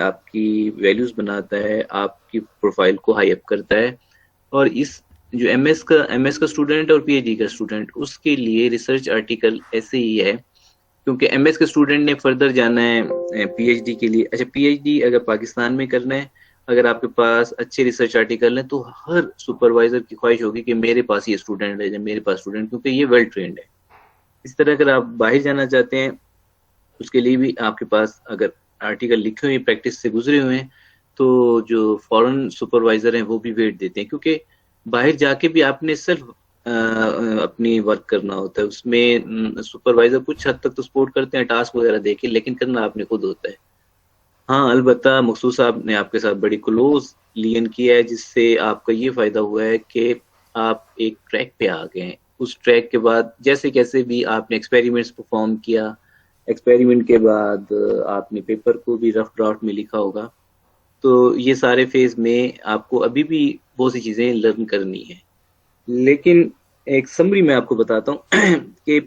आपकी वैल्यूज बनाता है, आपकी प्रोफाइल को हाई अप करता है। और इस जो एमएस का स्टूडेंट और पीएचडी का स्टूडेंट, उसके लिए रिसर्च आर्टिकल ऐसे ही है, क्योंकि एमएस के स्टूडेंट ने फर्दर जाना है पीएचडी के लिए। अच्छा, पीएचडी अगर पाकिस्तान में करना है, अगर आपके पास अच्छे रिसर्च आर्टिकल हैं, तो हर सुपरवाइजर की ख्वाहिश होगी कि मेरे पास ये स्टूडेंट है, मेरे पास स्टूडेंट, क्योंकि ये वेल ट्रेंड है। इस तरह अगर आप बाहर जाना चाहते हैं, उसके लिए भी आपके पास अगर आर्टिकल लिखे हुए, प्रैक्टिस से गुजरे हुए हैं, तो जो फॉरेन सुपरवाइजर हैं वो भी वेट देते हैं, क्योंकि बाहर जाके भी आपने सिर्फ अपनी वर्क करना होता है। उसमें सुपरवाइजर कुछ हद तक तो सपोर्ट करते हैं टास्क वगैरह देके, लेकिन करना आपने खुद होता है। हाँ, अलबत्ता मकसूद साहब ने आपके साथ बड़ी क्लोज लियन किया है, जिससे आपका ये फायदा हुआ है कि आप एक ट्रैक पे आ गए हैं। उस ट्रैक के बाद जैसे कैसे भी आपने एक्सपेरिमेंट्स परफॉर्म किया, एक्सपेरिमेंट के बाद आपने पेपर को भी रफ ड्राफ्ट में लिखा होगा। तो ये सारे फेज में आपको अभी भी बहुत सी चीजें लर्न करनी है। लेकिन एक समरी मैं आपको बताता हूँ कि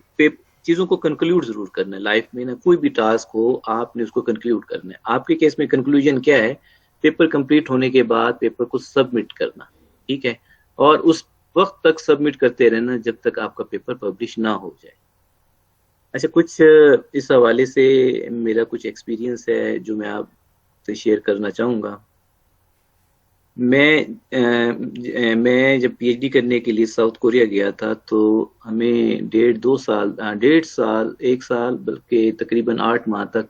चीजों को कंक्लूड जरूर करना है लाइफ में ना। कोई भी टास्क हो, आपने उसको कंक्लूड करना है। आपके केस में कंक्लूजन क्या है? पेपर कंप्लीट होने के बाद पेपर को सबमिट करना, ठीक है? और उस वक्त तक सबमिट करते रहना जब तक आपका पेपर पब्लिश ना हो जाए। अच्छा, कुछ इस हवाले से मेरा कुछ एक्सपीरियंस है जो मैं आपसे शेयर करना चाहूँगा। मैं जब पीएचडी करने के लिए साउथ कोरिया गया था, तो हमें 1 साल बल्कि तकरीबन 8 माह तक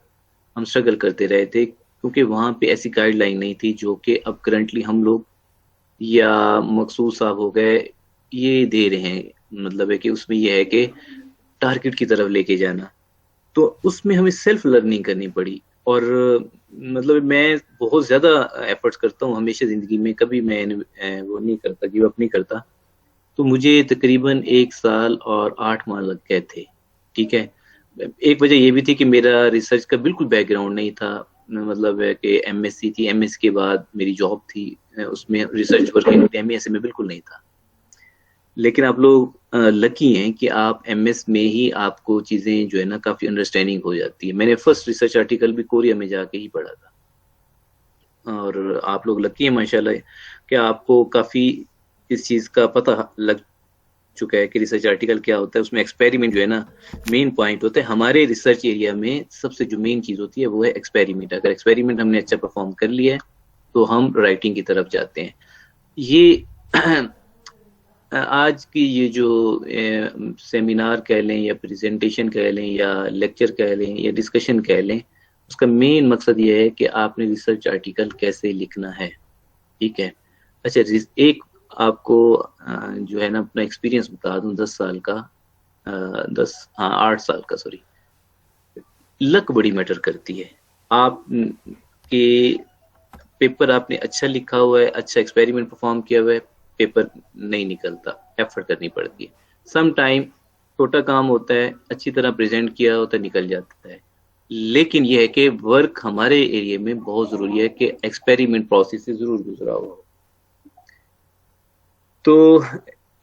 हम स्ट्रगल करते रहे थे, क्योंकि वहाँ पे ऐसी गाइडलाइन नहीं थी जो कि अब करंटली हम लोग या मकसूद साहब हो गए ये दे रहे हैं। मतलब है कि उसमें यह है कि टारगेट की तरफ लेके जाना, तो उसमें हमें सेल्फ लर्निंग करनी पड़ी। और मतलब मैं बहुत ज्यादा एफर्ट्स करता हूँ हमेशा जिंदगी में, कभी मैं वो नहीं करता, गिव अप नहीं करता। तो मुझे तकरीबन 1 साल और 8 माह लग गए थे, ठीक है? एक वजह ये भी थी कि मेरा रिसर्च का बिल्कुल बैकग्राउंड नहीं था। मतलब है कि एमएससी थी, एमएस के बाद मेरी जॉब थी, उसमें रिसर्च वर्क ऐसे में बिल्कुल नहीं था। लेकिन आप लोग लकी हैं कि आप एमएस में ही आपको चीजें जो है ना काफी अंडरस्टैंडिंग हो जाती है। मैंने फर्स्ट रिसर्च आर्टिकल भी कोरिया में जाके ही पढ़ा था। और आप लोग लकी हैं माशाल्लाह कि आपको काफी इस चीज का पता लग चुका है कि रिसर्च आर्टिकल क्या होता है। उसमें एक्सपेरिमेंट जो है ना मेन पॉइंट होता है। हमारे रिसर्च एरिया में सबसे जो मेन चीज होती है वो है एक्सपेरिमेंट। अगर एक्सपेरिमेंट हमने अच्छा परफॉर्म कर लिया है तो हम राइटिंग की तरफ जाते हैं। ये आज की ये जो सेमिनार कह लें या प्रेजेंटेशन कह लें या लेक्चर कह लें या डिस्कशन कह लें, उसका मेन मकसद ये है कि आपने रिसर्च आर्टिकल कैसे लिखना है, ठीक है? अच्छा, एक आपको जो है ना अपना एक्सपीरियंस बता दूं 10 साल का, 8 साल का, सॉरी। लक बड़ी मैटर करती है। आप के पेपर आपने अच्छा लिखा हुआ है, अच्छा एक्सपेरिमेंट परफॉर्म किया हुआ है, पेपर नहीं निकलता, एफर्ट करनी पड़ती है। सम टाइम छोटा काम होता है, अच्छी तरह प्रेजेंट किया होता है, निकल जाता है। लेकिन यह है कि वर्क हमारे एरिया में बहुत जरूरी है कि एक्सपेरिमेंट प्रोसेस से जरूर गुजरा हो। तो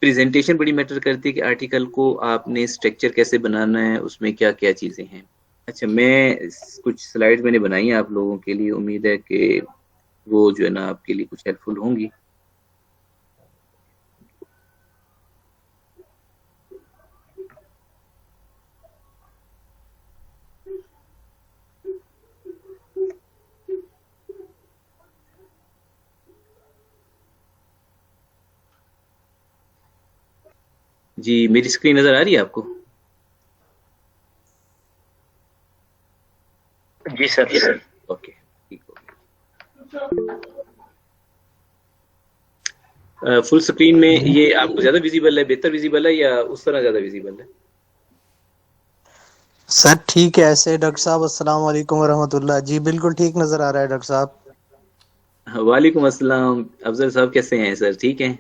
प्रेजेंटेशन बड़ी मैटर करती है कि आर्टिकल को आपने स्ट्रक्चर कैसे बनाना है, उसमें क्या क्या चीजें हैं। अच्छा, मैं कुछ स्लाइड्स मैंने बनाई हैं आप लोगों के लिए, उम्मीद है कि वो जो है ना आपके लिए कुछ हेल्पफुल होंगी। जी, मेरी स्क्रीन नजर आ रही है आपको? जी सर। ओके, ठीक हो। फुल स्क्रीन में ये आपको ज्यादा विजिबल है, बेहतर विजिबल है या उस तरह ज्यादा विजिबल है? सर ठीक है ऐसे। डॉक्टर साहब अस्सलाम वालेकुम वरहमतुल्लाह। जी बिल्कुल ठीक नजर आ रहा है डॉक्टर साहब। वालेकुम अस्सलाम। अफजल साहब कैसे हैं सर? ठीक हैं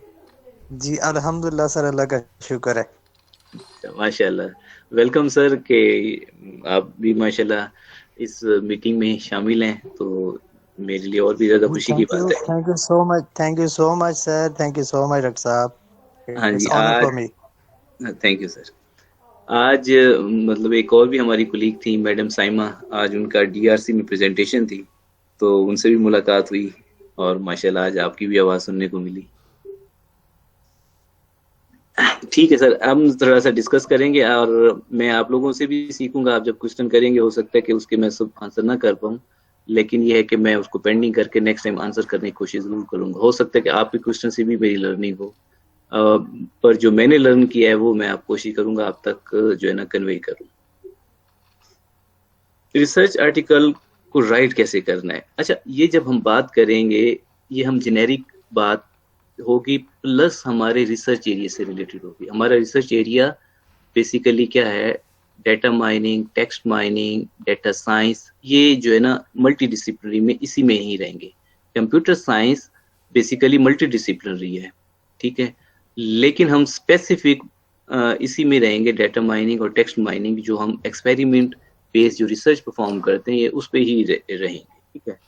जी अल्हम्दुलिल्लाह सर, अल्लाह का शुक्र है। माशाल्लाह। वेलकम सर के आप भी माशाल्लाह इस मीटिंग में शामिल हैं, तो मेरे लिए और भी ज्यादा खुशी की बात है। Thank you so much, thank you so much sir, thank you so much doctor साहब। हाँ जी, it's honour for me. Thank you sir. आज मतलब एक और भी हमारी कुलीग थी मैडम साइमा, आज उनका डीआरसी में प्रेजेंटेशन थी। तो उनसे भी मुलाकात हुई और माशाल्लाह आज आपकी भी आवाज़ सुनने को मिली। ठीक है सर, हम थोड़ा सा डिस्कस करेंगे और मैं आप लोगों से भी सीखूंगा। आप जब क्वेश्चन करेंगे हो सकता है कि उसके मैं सब आंसर ना कर पाऊँ, लेकिन ये है कि मैं उसको पेंडिंग करके नेक्स्ट टाइम आंसर करने की कोशिश जरूर करूंगा। हो सकता है कि आपके क्वेश्चन से भी मेरी लर्निंग हो, पर जो मैंने लर्न किया है वो मैं आप कोशिश करूंगा आप तक जो है ना कन्वे करूँ। रिसर्च आर्टिकल को राइट कैसे करना है? अच्छा, ये जब हम बात करेंगे ये हम जेनेरिक बात होगी, प्लस हमारे रिसर्च एरिया से रिलेटेड होगी। हमारा रिसर्च एरिया बेसिकली क्या है? Data mining, text mining, data science, ये जो है ना मल्टी डिसिप्लिनरी में इसी में ही रहेंगे। Computer science basically multi disciplinary है, ठीक है, लेकिन हम स्पेसिफिक इसी में रहेंगे, डेटा माइनिंग और टेक्स्ट माइनिंग, जो हम एक्सपेरिमेंट बेस्ड जो रिसर्च परफॉर्म करते हैं ये उस पर ही रहेंगे, ठीक है।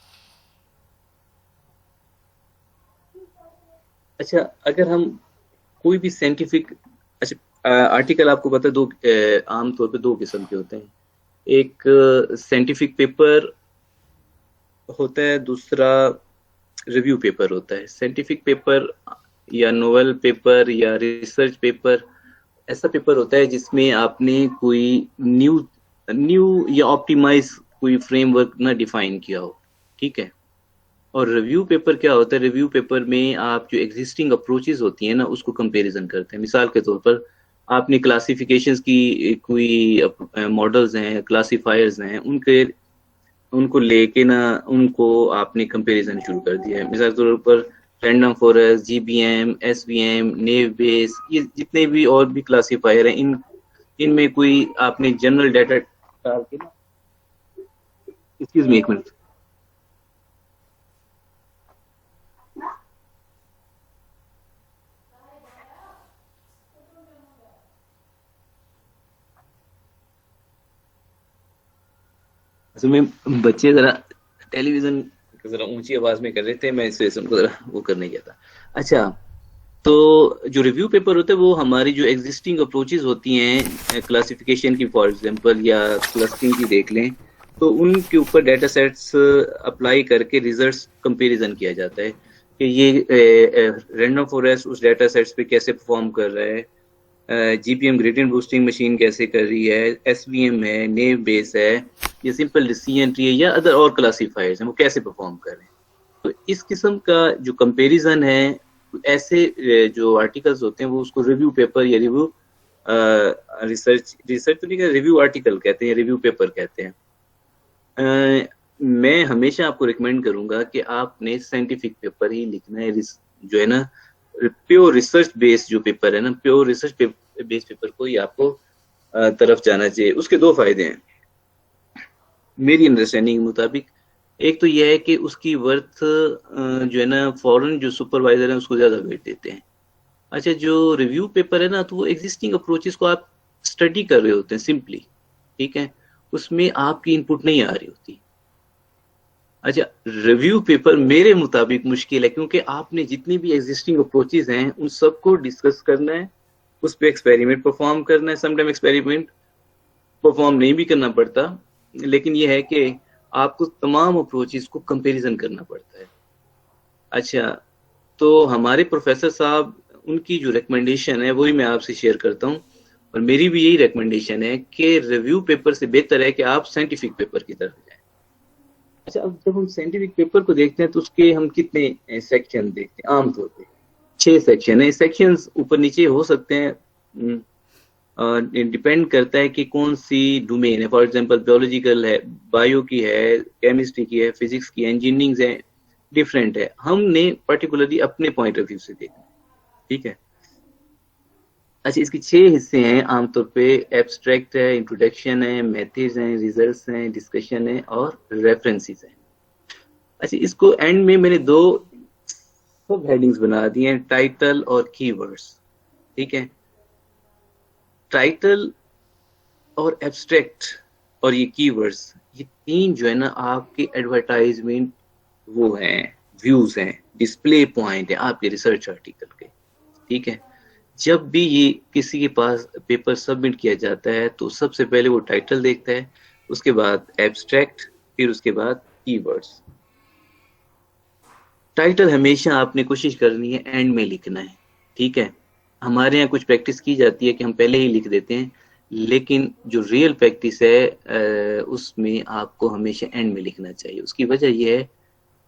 अच्छा, अगर हम कोई भी साइंटिफिक, अच्छा आर्टिकल आपको पता है दो आमतौर पे दो किस्म के होते हैं। एक साइंटिफिक पेपर होता है, दूसरा रिव्यू पेपर होता है। साइंटिफिक पेपर या नोवेल पेपर या रिसर्च पेपर ऐसा पेपर होता है जिसमें आपने कोई न्यू या ऑप्टिमाइज कोई फ्रेमवर्क ना डिफाइन किया हो, ठीक है। और रिव्यू पेपर क्या होता है? रिव्यू पेपर में आप जो एग्जिस्टिंग अप्रोचेस होती हैं ना उसको कंपैरिजन करते हैं। मिसाल के तौर पर आपने क्लासिफिकेशंस की कोई मॉडल्स हैं, क्लासिफायर्स हैं, उनको लेके ना उनको आपने कंपैरिजन शुरू कर दिया है। मिसाल के तौर पर random forest, GBM, SVM, naive Bayes, ये जितने भी और भी क्लासिफायर हैं, इनमें कोई आपने जनरल डाटा डाल के ना, एक्सक्यूज मी एक मिनट, असल में बच्चे जरा टेलीविजन जरा ऊंची आवाज में कर रहे थे, मैं इससे उनको जरा वो करने गया था। अच्छा, तो जो रिव्यू पेपर होते हैं वो हमारी जो एग्जिस्टिंग अप्रोचेस होती हैं क्लासिफिकेशन की, फॉर एग्जांपल, या क्लस्टरिंग की देख लें, तो उनके ऊपर डाटा सेट्स अप्लाई करके रिजल्ट्स कंपैरिजन किया जाता है कि ये रैंडम फॉरेस्ट उस डाटा सेट्स पे कैसे परफॉर्म कर रहा है, जीपीएम ग्रेडियंट बूस्टिंग मशीन कैसे कर रही है, एसवीएम है, नेव बेस है, ये सिंपल डिसीजन ट्री है, या अदर और क्लासिफायर्स हैं, वो कैसे परफॉर्म कर रहे हैं। तो इस किस्म का जो कंपैरिजन है, ऐसे जो आर्टिकल्स होते हैं वो उसको रिव्यू पेपर या रिव्यू रिसर्च तो नहीं कहते, रिव्यू आर्टिकल कहते हैं, रिव्यू पेपर कहते हैं। मैं हमेशा आपको रिकमेंड करूंगा कि आपने साइंटिफिक पेपर ही लिखना है, जो है ना प्योर रिसर्च बेस्ड जो पेपर है ना, प्योर रिसर्च बेस्ड पेपर को ही आपको तरफ जाना चाहिए। उसके दो फायदे हैं मेरी अंडरस्टैंडिंग के मुताबिक। एक तो यह है कि उसकी वर्थ जो है ना फॉरेन जो सुपरवाइजर है उसको ज्यादा वेट देते हैं। अच्छा, जो रिव्यू पेपर है ना, तो वो एग्जिस्टिंग अप्रोचेस को आप स्टडी कर रहे होते हैं सिंपली, ठीक है, उसमें आपकी इनपुट नहीं आ रही होती। अच्छा, रिव्यू पेपर मेरे मुताबिक मुश्किल है, क्योंकि आपने जितनी भी एग्जिस्टिंग अप्रोचेस हैं उन सबको डिस्कस करना है, उस पर एक्सपेरिमेंट परफॉर्म करना है। समटाइम एक्सपेरिमेंट परफॉर्म नहीं भी करना पड़ता, लेकिन यह है कि आपको तमाम अप्रोचेस को कंपैरिजन करना पड़ता है। अच्छा, तो हमारे प्रोफेसर साहब, उनकी जो रिकमेंडेशन है वही मैं आपसे शेयर करता हूँ, और मेरी भी यही रिकमेंडेशन है कि रिव्यू पेपर से बेहतर है कि आप साइंटिफिक पेपर की तरफ जाएं। अच्छा, अब जब हम साइंटिफिक पेपर को देखते हैं तो उसके हम कितने सेक्शन देखते हैं? आमतौर पे 6 सेक्शन है। सेक्शंस ऊपर नीचे हो सकते हैं, डिपेंड करता है कि कौन सी डोमेन है। फॉर एग्जांपल बायोलॉजिकल है, बायो की है, केमिस्ट्री की है, फिजिक्स की है, इंजीनियरिंग है, डिफरेंट है। हमने पर्टिकुलरली अपने पॉइंट ऑफ व्यू से देखना, ठीक है। अच्छा, इसके 6 हिस्से हैं आमतौर पे। एब्स्ट्रैक्ट है, इंट्रोडक्शन है, मेथड्स हैं, रिजल्ट्स हैं, डिस्कशन है और रेफरेंसेस हैं। अच्छा, इसको एंड में मैंने 2 सब हेडिंग्स बना दी हैं, टाइटल और कीवर्ड्स, ठीक है। टाइटल और एब्स्ट्रैक्ट और ये कीवर्ड्स, ये 3 जो है ना आपके एडवर्टाइजमेंट वो हैं, व्यूज हैं, डिस्प्ले पॉइंट है आपके रिसर्च आर्टिकल के, ठीक है। जब भी ये किसी के पास पेपर सबमिट किया जाता है तो सबसे पहले वो टाइटल देखता है, उसके बाद एब्स्ट्रैक्ट, फिर उसके बाद कीवर्ड्स। टाइटल हमेशा आपने कोशिश करनी है एंड में लिखना है, ठीक है। हमारे यहाँ कुछ प्रैक्टिस की जाती है कि हम पहले ही लिख देते हैं, लेकिन जो रियल प्रैक्टिस है उसमें आपको हमेशा एंड में लिखना चाहिए। उसकी वजह यह है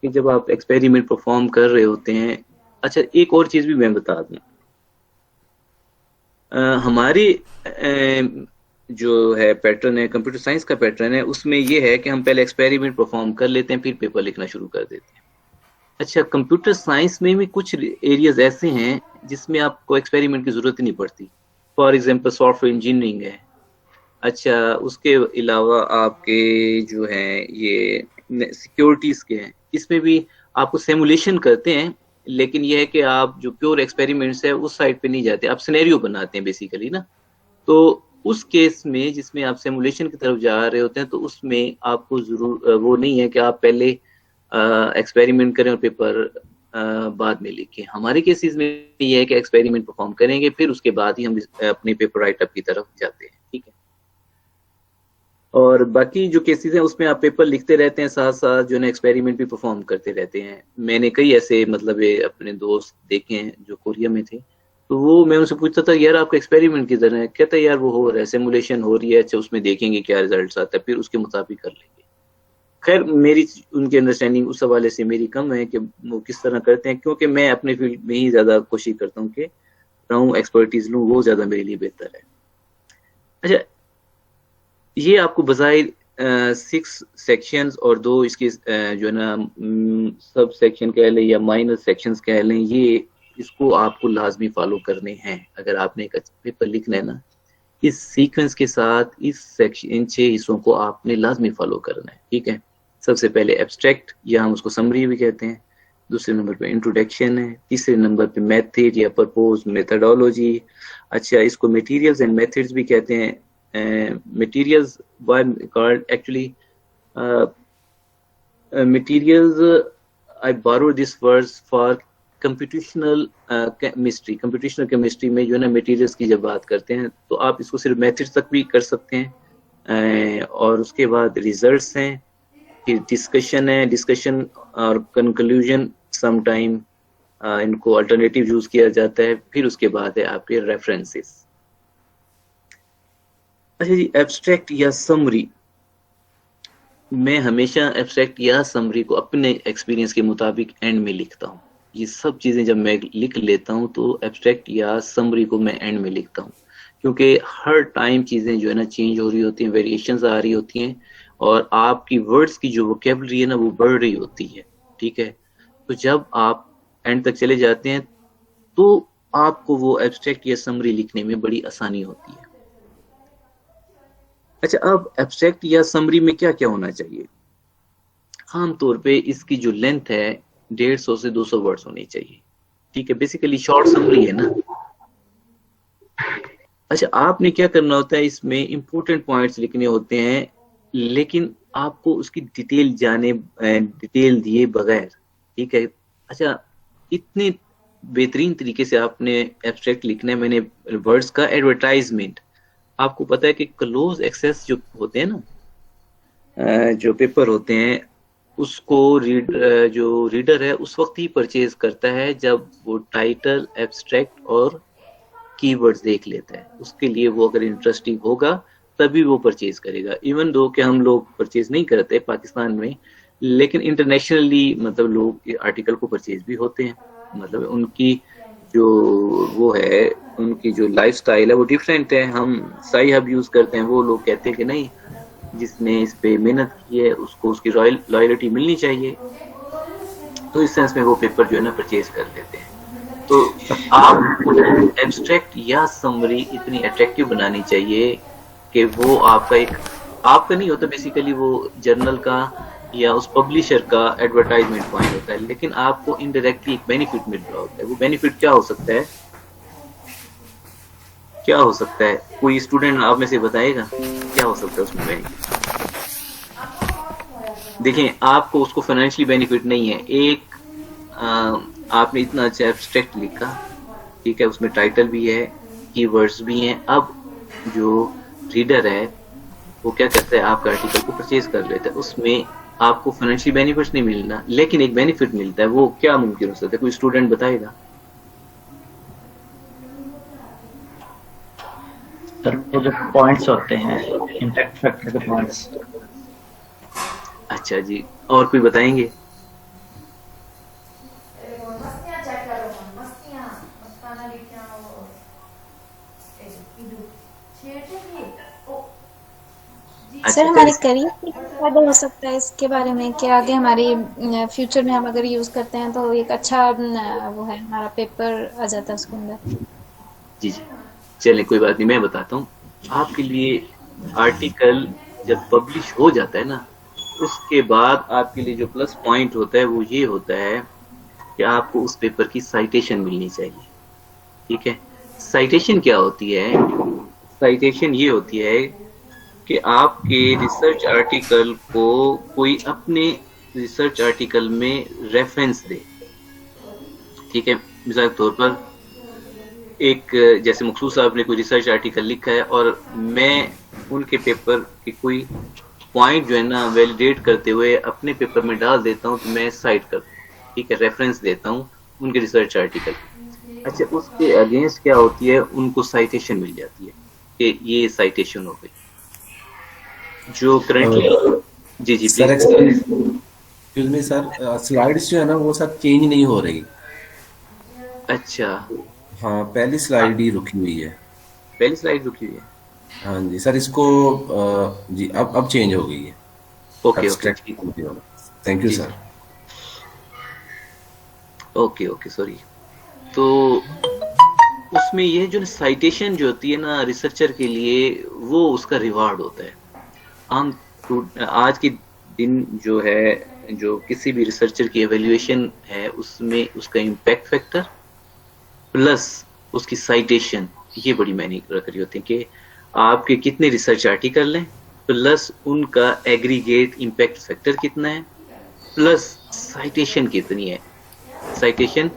कि जब आप एक्सपेरिमेंट परफॉर्म कर रहे होते हैं, अच्छा एक और चीज भी मैं बता दूं, हमारी जो है पैटर्न है, कंप्यूटर साइंस का पैटर्न है, उसमें ये है कि हम पहले एक्सपेरिमेंट परफॉर्म कर लेते हैं, फिर पेपर लिखना शुरू कर देते हैं। अच्छा, कंप्यूटर साइंस में भी कुछ एरियाज ऐसे हैं जिसमें आपको एक्सपेरिमेंट की जरूरत ही नहीं पड़ती। फॉर एग्जांपल सॉफ्टवेयर इंजीनियरिंग है। अच्छा, उसके अलावा आपके जो है ये सिक्योरिटीज के हैं, इसमें भी आपको सिमुलेशन करते हैं, लेकिन यह है कि आप जो प्योर एक्सपेरिमेंट्स है उस साइड पे नहीं जाते, आप सिनेरियो बनाते हैं बेसिकली ना। तो उस केस में जिसमें आप सिमुलेशन की तरफ जा रहे होते हैं, तो उसमें आपको जरूर वो नहीं है कि आप पहले एक्सपेरिमेंट करें और पेपर बाद में लिखें। हमारे केसेस में ये है कि एक्सपेरिमेंट परफॉर्म करेंगे, फिर उसके बाद ही हम अपने पेपर राइटअप की तरफ जाते हैं, ठीक है। और बाकी जो केसेस हैं उसमें आप पेपर लिखते रहते हैं, साथ साथ जो है एक्सपेरिमेंट भी परफॉर्म करते रहते हैं। मैंने कई ऐसे मतलब अपने दोस्त देखे हैं जो कोरिया में थे, तो वो मैं उनसे पूछता था यार आपका एक्सपेरिमेंट किधर है, कहता है यार वो हो रहा है, सिमुलेशन हो रही है, अच्छा उसमें देखेंगे क्या रिजल्ट आता है, फिर उसके मुताबिक कर लेंगे। खैर मेरी उनकी अंडरस्टैंडिंग उस हवाले से मेरी कम है कि वो किस तरह करते हैं, क्योंकि मैं अपने फील्ड में ही ज्यादा कोशिश करता हूँ कि रहूं एक्सपर्टीज लूँ, वो ज्यादा मेरे लिए बेहतर है। अच्छा, ये आपको बजाय 6 सेक्शंस और 2 इसके जो है ना सब सेक्शन कह लें या माइनर सेक्शंस कह लें, ये इसको आपको लाजमी फॉलो करने हैं अगर आपने एक पेपर लिखना है ना। इस सीक्वेंस के साथ इस सेक्शन, इन 6 हिस्सों को आपने लाजमी फॉलो करना है, ठीक है। सबसे पहले एब्स्ट्रैक्ट या हम उसको समरी भी कहते हैं, दूसरे नंबर पे इंट्रोडक्शन है, तीसरे नंबर पे मेथड या प्रपोज मेथडोलॉजी। अच्छा, इसको मटेरियल्स एंड मेथड्स भी कहते हैं। materials were called actually materials, I borrowed this words for computational chemistry। computational chemistry में जो है ना materials की जब बात करते हैं तो आप इसको सिर्फ methods तक भी कर सकते हैं। और उसके बाद results हैं, फिर discussion है, discussion और conclusion sometime इनको alternative यूज किया जाता है, फिर उसके बाद है आपके references। अच्छा जी, एब्स्ट्रैक्ट या समरी, मैं हमेशा एब्स्ट्रैक्ट या समरी को अपने एक्सपीरियंस के मुताबिक एंड में लिखता हूँ। ये सब चीजें जब मैं लिख लेता हूँ तो एब्स्ट्रैक्ट या समरी को मैं एंड में लिखता हूँ, क्योंकि हर टाइम चीजें जो है ना चेंज हो रही होती हैं, वेरिएशंस आ रही होती हैं, और आपकी वर्ड्स की जो वोकैबुलरी है ना वो बढ़ रही होती है, ठीक है। तो जब आप एंड तक चले जाते हैं तो आपको वो एब्स्ट्रैक्ट या समरी लिखने में बड़ी आसानी होती है। अच्छा, अब एब्स्ट्रैक्ट या समरी में क्या क्या होना चाहिए? आमतौर पे इसकी जो लेंथ है 150 से 200 वर्ड्स होनी चाहिए, ठीक है। बेसिकली शॉर्ट समरी है ना। अच्छा, आपने क्या करना होता है, इसमें इंपॉर्टेंट पॉइंट्स लिखने होते हैं, लेकिन आपको उसकी डिटेल दिए बगैर, ठीक है। अच्छा, इतने बेहतरीन तरीके से आपने एब्स्ट्रैक्ट लिखना है। मैंने वर्ड्स का एडवर्टाइजमेंट, आपको पता है कि क्लोज एक्सेस जो होते हैं ना, जो पेपर होते हैं, उसको जो रीडर है उस वक्त ही परचेज करता है जब वो टाइटल, एब्स्ट्रैक्ट और कीवर्ड्स देख लेता है। उसके लिए वो अगर इंटरेस्टिंग होगा तभी वो परचेज करेगा। इवन दो कि हम लोग परचेज नहीं करते पाकिस्तान में, लेकिन इंटरनेशनली मतलब लोग आर्टिकल को परचेज भी होते हैं। मतलब उनकी जो वो है, उनकी जो लाइफस्टाइल है वो डिफरेंट है। हम साई हब यूज करते हैं, वो लोग कहते हैं कि नहीं, जिसने इस पे मेहनत की है उसको उसकी लॉयल्टी मिलनी चाहिए। तो इस सेंस में वो पेपर जो है ना परचेज कर लेते हैं। तो आप एब्स्ट्रैक्ट या समरी इतनी अट्रैक्टिव बनानी चाहिए कि वो आपका नहीं होता, बेसिकली वो जर्नल का या उस पब्लिशर का एडवर्टाइजमेंट पॉइंट होता है, लेकिन आपको इनडायरेक्टली एक बेनिफिट मिल रहा होता है। वो बेनिफिट क्या हो सकता है? क्या हो सकता है? कोई स्टूडेंट आप में से बताएगा क्या हो सकता है उसमें बेनिफिट? देखें, आपको उसको फाइनेंशियली बेनिफिट नहीं है। एक आपने इतना अच्छा एब्स्ट्रैक्ट लिखा, ठीक है, उसमें टाइटल भी है, कीवर्ड्स भी हैं। अब जो रीडर है वो क्या करता है, आपका आर्टिकल को परचेज कर लेता है। उसमें आपको फाइनेंशियल बेनिफिट्स नहीं मिलना, लेकिन एक बेनिफिट मिलता है। वो क्या मुमकिन हो सकता है, कोई स्टूडेंट बताएगा? सर वो जो पॉइंट्स होते हैं, इम्पैक्ट फैक्टर के पॉइंट्स। अच्छा जी, और कोई बताएंगे? सर अच्छा हमारे करियर पे क्या फायदा हो सकता है इसके बारे में, कि आगे हमारी फ्यूचर में हम अगर यूज करते हैं तो एक अच्छा वो है, हमारा पेपर आ जाता है उसके अंदर। जी जी, चलिए कोई बात नहीं, मैं बताता हूँ आपके लिए। आर्टिकल जब पब्लिश हो जाता है ना, उसके बाद आपके लिए जो प्लस पॉइंट होता है वो ये होता है कि आपको उस पेपर की साइटेशन मिलनी चाहिए। ठीक है, साइटेशन क्या होती है? साइटेशन ये होती है कि आपके रिसर्च आर्टिकल को कोई अपने रिसर्च आर्टिकल में रेफरेंस दे। ठीक है, मिसाल के तौर पर एक जैसे मखसूस साहब ने कोई रिसर्च आर्टिकल लिखा है और मैं उनके पेपर के कोई पॉइंट जो है ना वैलिडेट करते हुए अपने पेपर में डाल देता हूँ, तो मैं साइट करता हूँ। ठीक है, रेफरेंस देता हूँ उनके रिसर्च आर्टिकल। अच्छा, उसके अगेंस्ट क्या होती है, उनको साइटेशन मिल जाती है कि ये साइटेशन हो गई जो करंटली। जी जी sir please. Excuse me sir, slides जो है ना वो सर चेंज नहीं हो रही। अच्छा, हाँ, पहली स्लाइड ही रुकी हुई है। पहली स्लाइड रुकी हुई है। हाँ जी सर, इसको जी अब चेंज हो गई है। ओके ओके एब्स्ट्रैक्ट ठीक। थैंक यू जी सर। जी, ओके ओके सॉरी। तो उसमें ये जो साइटेशन जो होती है ना रिसर्चर के लिए, वो उसका रिवार्ड होता है। आम आज के दिन जो है, जो किसी भी रिसर्चर की एवेल्युएशन है, उसमें उसका इम्पैक्ट फैक्टर प्लस उसकी साइटेशन, ये बड़ी मायने रख रही होती है कि आपके कितने रिसर्च आर्टिकल हैं प्लस उनका एग्रीगेट इम्पैक्ट फैक्टर कितना है प्लस साइटेशन कितनी है। साइटेशन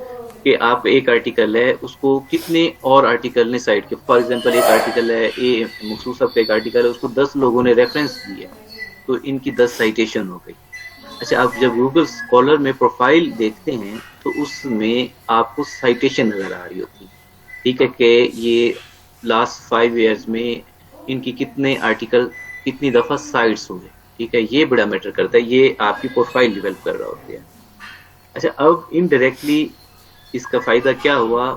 कि आप एक आर्टिकल है उसको कितने और आर्टिकल ने साइट के, फॉर एग्जांपल एक आर्टिकल है ए मखसूस साहब का एक आर्टिकल है, उसको 10 लोगों ने रेफरेंस दिया, तो इनकी 10 साइटेशन हो गई। अच्छा, आप जब गूगल स्कॉलर में प्रोफाइल देखते हैं तो उसमें आपको साइटेशन नजर आ रही होती है। ठीक है, कि ये लास्ट 5 ईयर्स में इनकी कितने आर्टिकल कितनी दफा साइट्स हुए। ठीक है, ये बड़ा मैटर करता है, ये आपकी प्रोफाइल डेवलप कर रहा होती है। अच्छा, अब इनडायरेक्टली इसका फायदा क्या हुआ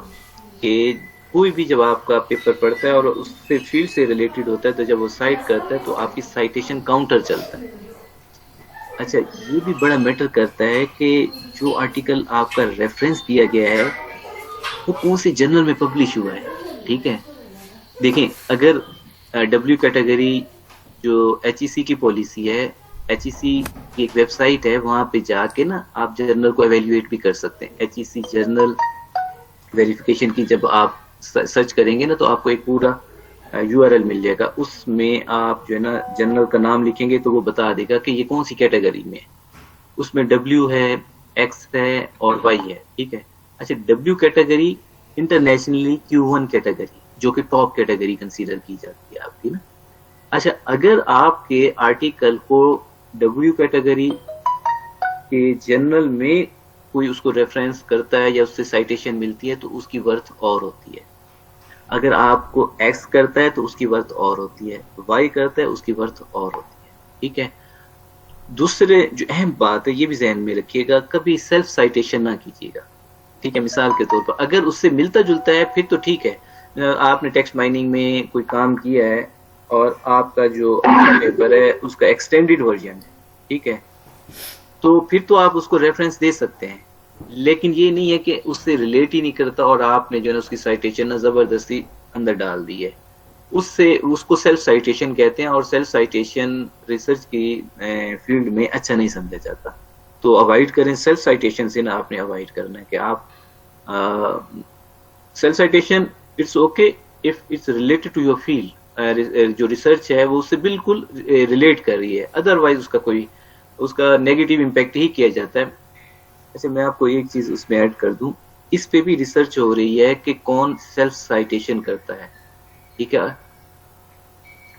कि कोई भी जब आपका पेपर पढ़ता है और उससे फील्ड से रिलेटेड होता है, तो जब वो साइट करता है तो आपकी साइटेशन काउंटर चलता है। अच्छा, ये भी बड़ा मैटर करता है कि जो आर्टिकल आपका रेफरेंस दिया गया है वो कौन से जर्नल में पब्लिश हुआ है। ठीक है, देखें, अगर डब्ल्यू कैटेगरी जो एचईसी की पॉलिसी है, एचईसी की एक वेबसाइट है, वहां पे जाके ना आप जर्नल को एवेल्युएट भी कर सकते हैं। एचईसी जर्नल वेरिफिकेशन की जब आप सर्च करेंगे ना, तो आपको एक पूरा यूआरएल मिल जाएगा। उसमें आप जो है ना जर्नल का नाम लिखेंगे तो वो बता देगा कि ये कौन सी कैटेगरी में है। उसमें डब्ल्यू है, एक्स है और वाई है। ठीक है, अच्छा, W category internationally Q1 category, जो कि टॉप कैटेगरी कंसीडर की जाती है आपकी ना। अच्छा, अगर आपके आर्टिकल को डब्ल्यू कैटेगरी के जर्नल में कोई उसको रेफरेंस करता है या उससे साइटेशन मिलती है, तो उसकी वर्थ और होती है। अगर आपको एक्स करता है तो उसकी वर्थ और होती है, वाई करता है उसकी वर्थ और होती है। ठीक है, दूसरे जो अहम बात है ये भी जहन में रखिएगा, कभी सेल्फ साइटेशन ना कीजिएगा। ठीक है, मिसाल के तौर पर अगर उससे मिलता जुलता है फिर तो ठीक है, आपने टेक्स्ट माइनिंग में कोई काम किया है और आपका जो पेपर है उसका एक्सटेंडेड वर्जन है, ठीक है, तो फिर तो आप उसको रेफरेंस दे सकते हैं। लेकिन ये नहीं है कि उससे रिलेट ही नहीं करता और आपने जो है उसकी साइटेशन ना जबरदस्ती अंदर डाल दी है। उससे उसको सेल्फ साइटेशन कहते हैं और सेल्फ साइटेशन रिसर्च की फील्ड में अच्छा नहीं समझा जाता। तो अवॉइड करें सेल्फ साइटेशन से, ना आपने अवॉइड करना है कि आप self citation it's okay if it's related to your field, जो रिसर्च है वो उससे बिल्कुल रिलेट कर रही है, अदरवाइज उसका नेगेटिव इम्पैक्ट ही किया जाता है। अच्छा, मैं आपको एक चीज उसमें ऐड कर दूं, इस पे भी रिसर्च हो रही है कि कौन सेल्फ साइटेशन करता है। ठीक है,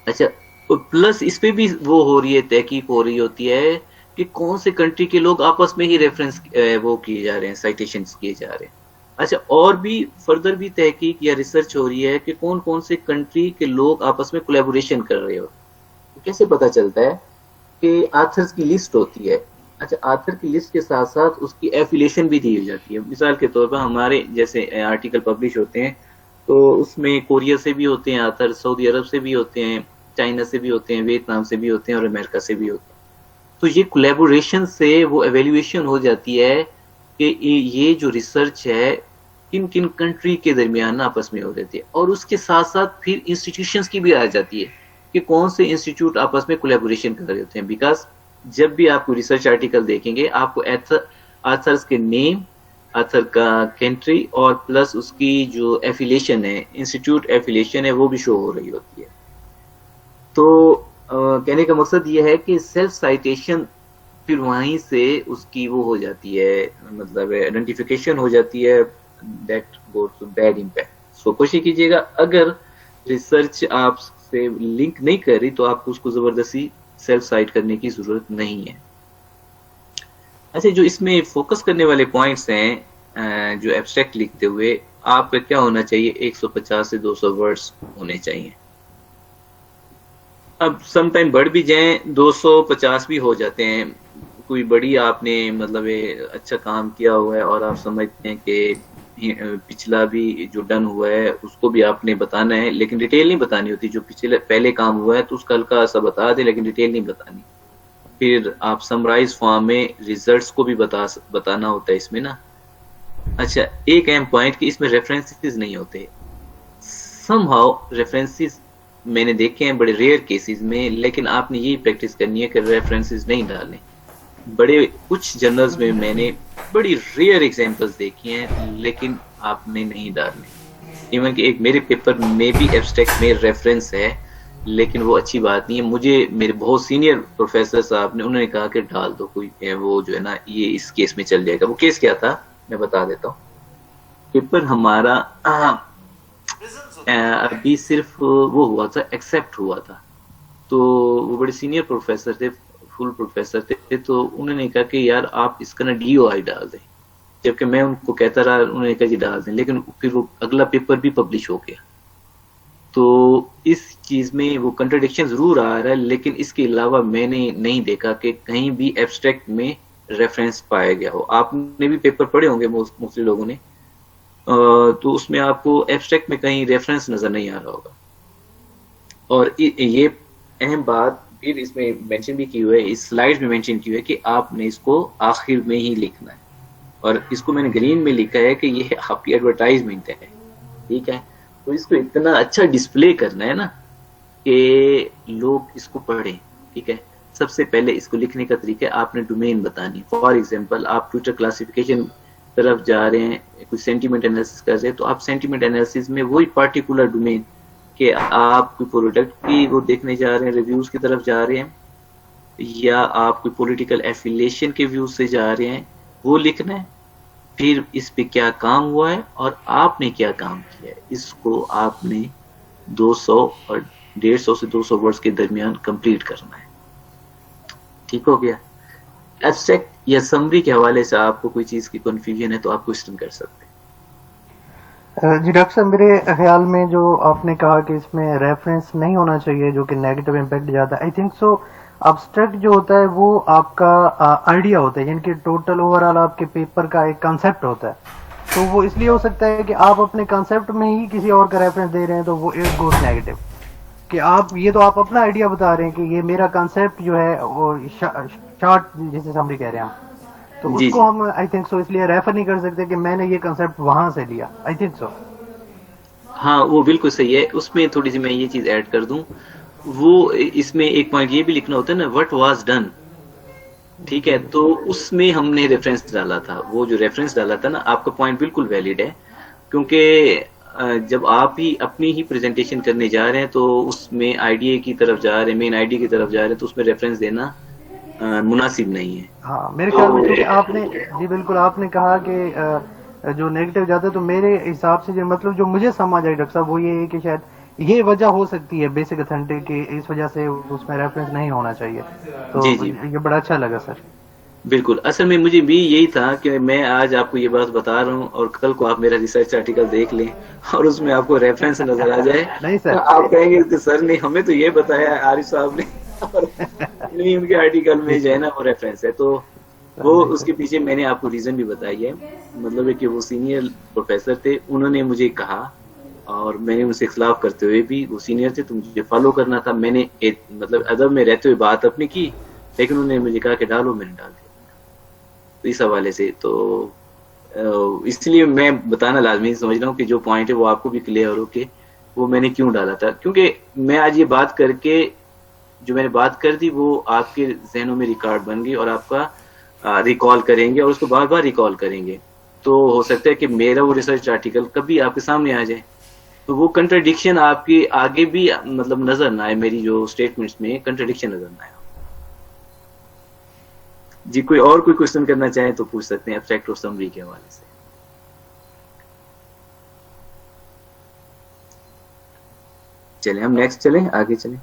अच्छा, प्लस इस पे भी वो हो रही है, तहकीक हो रही होती है कि कौन से कंट्री के लोग आपस में ही रेफरेंस वो किए जा रहे हैं, साइटेशंस किए जा रहे हैं। अच्छा, और भी फर्दर भी तहकीक या रिसर्च हो रही है कि कौन कौन से कंट्री के लोग आपस में कोलैबोरेशन कर रहे हो। तो कैसे पता चलता है कि आथर्स की लिस्ट होती है। अच्छा, आथर की लिस्ट के साथ साथ उसकी एफिलिएशन भी दी हो जाती है। मिसाल के तौर पर हमारे जैसे आर्टिकल पब्लिश होते हैं तो उसमें कोरिया से भी होते हैं आथर, सऊदी अरब से भी होते हैं, चाइना से भी होते हैं, वियतनाम से भी होते हैं और अमेरिका से भी होते हैं। तो ये कोलैबोरेशन से वो एवेल्युएशन हो जाती है कि ये जो रिसर्च है किन किन कंट्री के दरमियान आपस में हो जाती है। और उसके साथ साथ फिर इंस्टीट्यूशंस की भी आ जाती है कि कौन से इंस्टीट्यूट आपस में कोलैबोरेशन कर रहे होते हैं। बिकॉज जब भी आप कोई रिसर्च आर्टिकल देखेंगे आपको आथर्स के नेम, आथर का कंट्री और प्लस उसकी जो एफिलिएशन है, इंस्टीट्यूट एफिलिएशन है, वो भी शो हो रही होती है। तो कहने का मकसद ये है कि सेल्फ साइटेशन फिर वहीं से उसकी वो हो जाती है, मतलब आइडेंटिफिकेशन हो जाती है, that goes to bad impact. So कोशिश कीजिएगा अगर रिसर्च आपसे लिंक नहीं कर रही तो आपको उसको जबरदस्ती सेल्फ साइट करने की जरूरत नहीं है। अच्छा, जो इसमें फोकस करने वाले पॉइंट्स हैं जो एब्स्ट्रैक्ट लिखते हुए आपका क्या होना चाहिए, 150 से 200 वर्ड्स होने चाहिए। अब समटाइम बढ़ भी जाएं, 250 भी हो जाते हैं। कोई बड़ी आपने मतलब अच्छा काम किया हुआ है और आप समझते हैं कि पिछला भी जो डन हुआ है उसको भी आपने बताना है, लेकिन डिटेल नहीं बतानी होती। जो पिछले पहले काम हुआ है तो उसका हल्का सा बता दे, लेकिन डिटेल नहीं बतानी। फिर आप समराइज फॉर्म में रिजल्ट्स को भी बताना होता है इसमें ना। अच्छा, एक अहम पॉइंट कि इसमें रेफरेंसेस नहीं होते। समहाउ रेफरेंसेस मैंने देखे हैं बड़े रेयर केसेस में, लेकिन आपने यही प्रैक्टिस करनी है कि रेफरेंसेस नहीं डालें। बड़े कुछ जर्नल्स में मैंने बड़ी रेयर एग्जांपल्स देखी हैं, लेकिन आपने नहीं डालने। इवन कि एक मेरे पेपर में भी एब्स्ट्रैक्ट में रेफरेंस है, लेकिन वो अच्छी बात नहीं है। मुझे मेरे बहुत सीनियर प्रोफेसर साहब ने उन्होंने कहा कि डाल दो, कोई वो जो है ना ये इस केस में चल जाएगा। वो केस क्या था मैं बता देता हूँ। पेपर हमारा अभी सिर्फ वो हुआ था, एक्सेप्ट हुआ था। तो वो बड़े सीनियर प्रोफेसर थे, फुल प्रोफेसर थे, तो उन्होंने कहा कि यार आप इसका ना DOI डाल दें। जबकि मैं उनको कहता रहा, उन्होंने कहा जी डाल दें, लेकिन फिर वो अगला पेपर भी पब्लिश हो गया। तो इस चीज में वो कंट्रडिक्शन जरूर आ रहा है, लेकिन इसके अलावा मैंने नहीं देखा कि कहीं भी एब्स्ट्रैक्ट में रेफरेंस पाया गया हो। आपने भी पेपर पढ़े होंगे मोस्टली लोगों ने, तो उसमें आपको एब्स्ट्रैक्ट में कहीं रेफरेंस नजर नहीं आ रहा होगा। और ये अहम बात फिर इसमें मेंशन भी की हुई है, इस स्लाइड में मेंशन की हुई है कि आपने इसको आखिर में ही लिखना है। और इसको मैंने ग्रीन में लिखा है कि ये आपकी एडवर्टाइजमेंट है, ठीक है। तो इसको इतना अच्छा डिस्प्ले करना है ना कि लोग इसको पढ़ें, ठीक है। सबसे पहले इसको लिखने का तरीका आपने डोमेन बतानी। फॉर एग्जांपल आप ट्विटर क्लासिफिकेशन तरफ जा रहे हैं, कुछ सेंटीमेंट एनालिसिस कर रहे हैं, तो आप सेंटीमेंट एनालिसिस में वही पार्टिकुलर डोमेन कि आप कोई प्रोडक्ट की वो देखने जा रहे हैं, रिव्यूज की तरफ जा रहे हैं, या आप कोई पॉलिटिकल एफिलिएशन के व्यूज से जा रहे हैं, वो लिखना है। फिर इस पे क्या काम हुआ है और आपने क्या काम किया है, इसको आपने 200 और 150 से 200 वर्ड्स के दरमियान कंप्लीट करना है। ठीक हो गया। एब्स्ट्रैक्ट या समरी के हवाले से आपको कोई चीज की कंफ्यूजन है तो आप क्वेश्चन कर सकते हैं। जी डॉक्टर साहब, मेरे ख्याल में जो आपने कहा कि इसमें रेफरेंस नहीं होना चाहिए जो कि नेगेटिव इम्पैक्ट जाता है, आई थिंक सो एब्स्ट्रैक्ट जो होता है वो आपका आइडिया होता है, यानी कि टोटल ओवरऑल आपके पेपर का एक कंसेप्ट होता है। तो वो इसलिए हो सकता है कि आप अपने कंसेप्ट में ही किसी और का रेफरेंस दे रहे हैं, तो वो एक गोस नेगेटिव कि आप ये तो आप अपना आइडिया बता रहे हैं कि ये मेरा कंसेप्ट जो है वो शॉर्ट जिसे समरी कह रहे हैं हम, तो उसको हम आई थिंक सो इसलिए रेफर नहीं कर सकते कि मैंने ये कंसेप्ट वहां से लिया। आई थिंक सो हाँ, वो बिल्कुल सही है। उसमें थोड़ी सी मैं ये चीज ऐड कर दूं, वो इसमें एक पॉइंट ये भी लिखना होता है ना, व्हाट वाज डन, ठीक है। तो उसमें हमने रेफरेंस डाला था। वो जो रेफरेंस डाला था ना, आपका पॉइंट बिल्कुल वैलिड है, क्योंकि जब आप ही अपनी ही प्रेजेंटेशन करने जा रहे हैं तो उसमें आइडिया की तरफ जा रहे हैं, मेन आइडिया की तरफ जा रहे हैं, तो उसमें रेफरेंस देना मुनासिब नहीं है। हाँ, मेरे ख्याल में क्योंकि आपने जी बिल्कुल आपने कहा कि जो नेगेटिव जाता है, तो मेरे हिसाब से जो मतलब जो मुझे समझ आई डॉक्टर साहब वो ये है कि शायद ये वजह हो सकती है बेसिक अथेंटिक की, इस वजह से उसमें रेफरेंस नहीं होना चाहिए। तो जी जी ये बड़ा अच्छा लगा सर। बिल्कुल। असल में मुझे भी यही था कि मैं आज आपको ये बात बता रहा हूँ और कल को आप मेरा रिसर्च आर्टिकल देख लें और उसमें आपको रेफरेंस नजर आ जाए नहीं तो सर। आप कहेंगे कि सर ने हमें तो ये बताया है आरिफ साहब ने और नहीं उनके आर्टिकल में जो है ना वो रेफरेंस है। तो वो नहीं उसके सर। पीछे मैंने आपको रीजन भी बताई है। मतलब है कि वो सीनियर प्रोफेसर थे, उन्होंने मुझे कहा और मैंने उनसे खिलाफ करते हुए भी, वो सीनियर थे तो मुझे फॉलो करना था। मैंने मतलब अदब में रहते हुए बात अपनी की, लेकिन उन्होंने मुझे कहा कि डालो, मैंने डाल दिया। तो इस हवाले से तो इसलिए मैं बताना लाजमी समझ रहा हूँ कि जो पॉइंट है वो आपको भी क्लियर हो कि वो मैंने क्यों डाला था। क्योंकि मैं आज ये बात करके, जो मैंने बात कर दी वो आपके जहनों में रिकॉर्ड बन गई और आपका रिकॉल करेंगे और उसको बार बार रिकॉल करेंगे। तो हो सकता है कि मेरा वो रिसर्च आर्टिकल कभी आपके सामने आ जाए तो वो कंट्रडिक्शन आपकी आगे भी मतलब नजर ना आए, मेरी जो स्टेटमेंट्स में कंट्रडिक्शन नजर ना आए। जी कोई और कोई क्वेश्चन करना चाहे तो पूछ सकते हैं एब्स्ट्रैक्ट और समरी के हवाले से। चलें हम नेक्स्ट चलें, आगे चलें।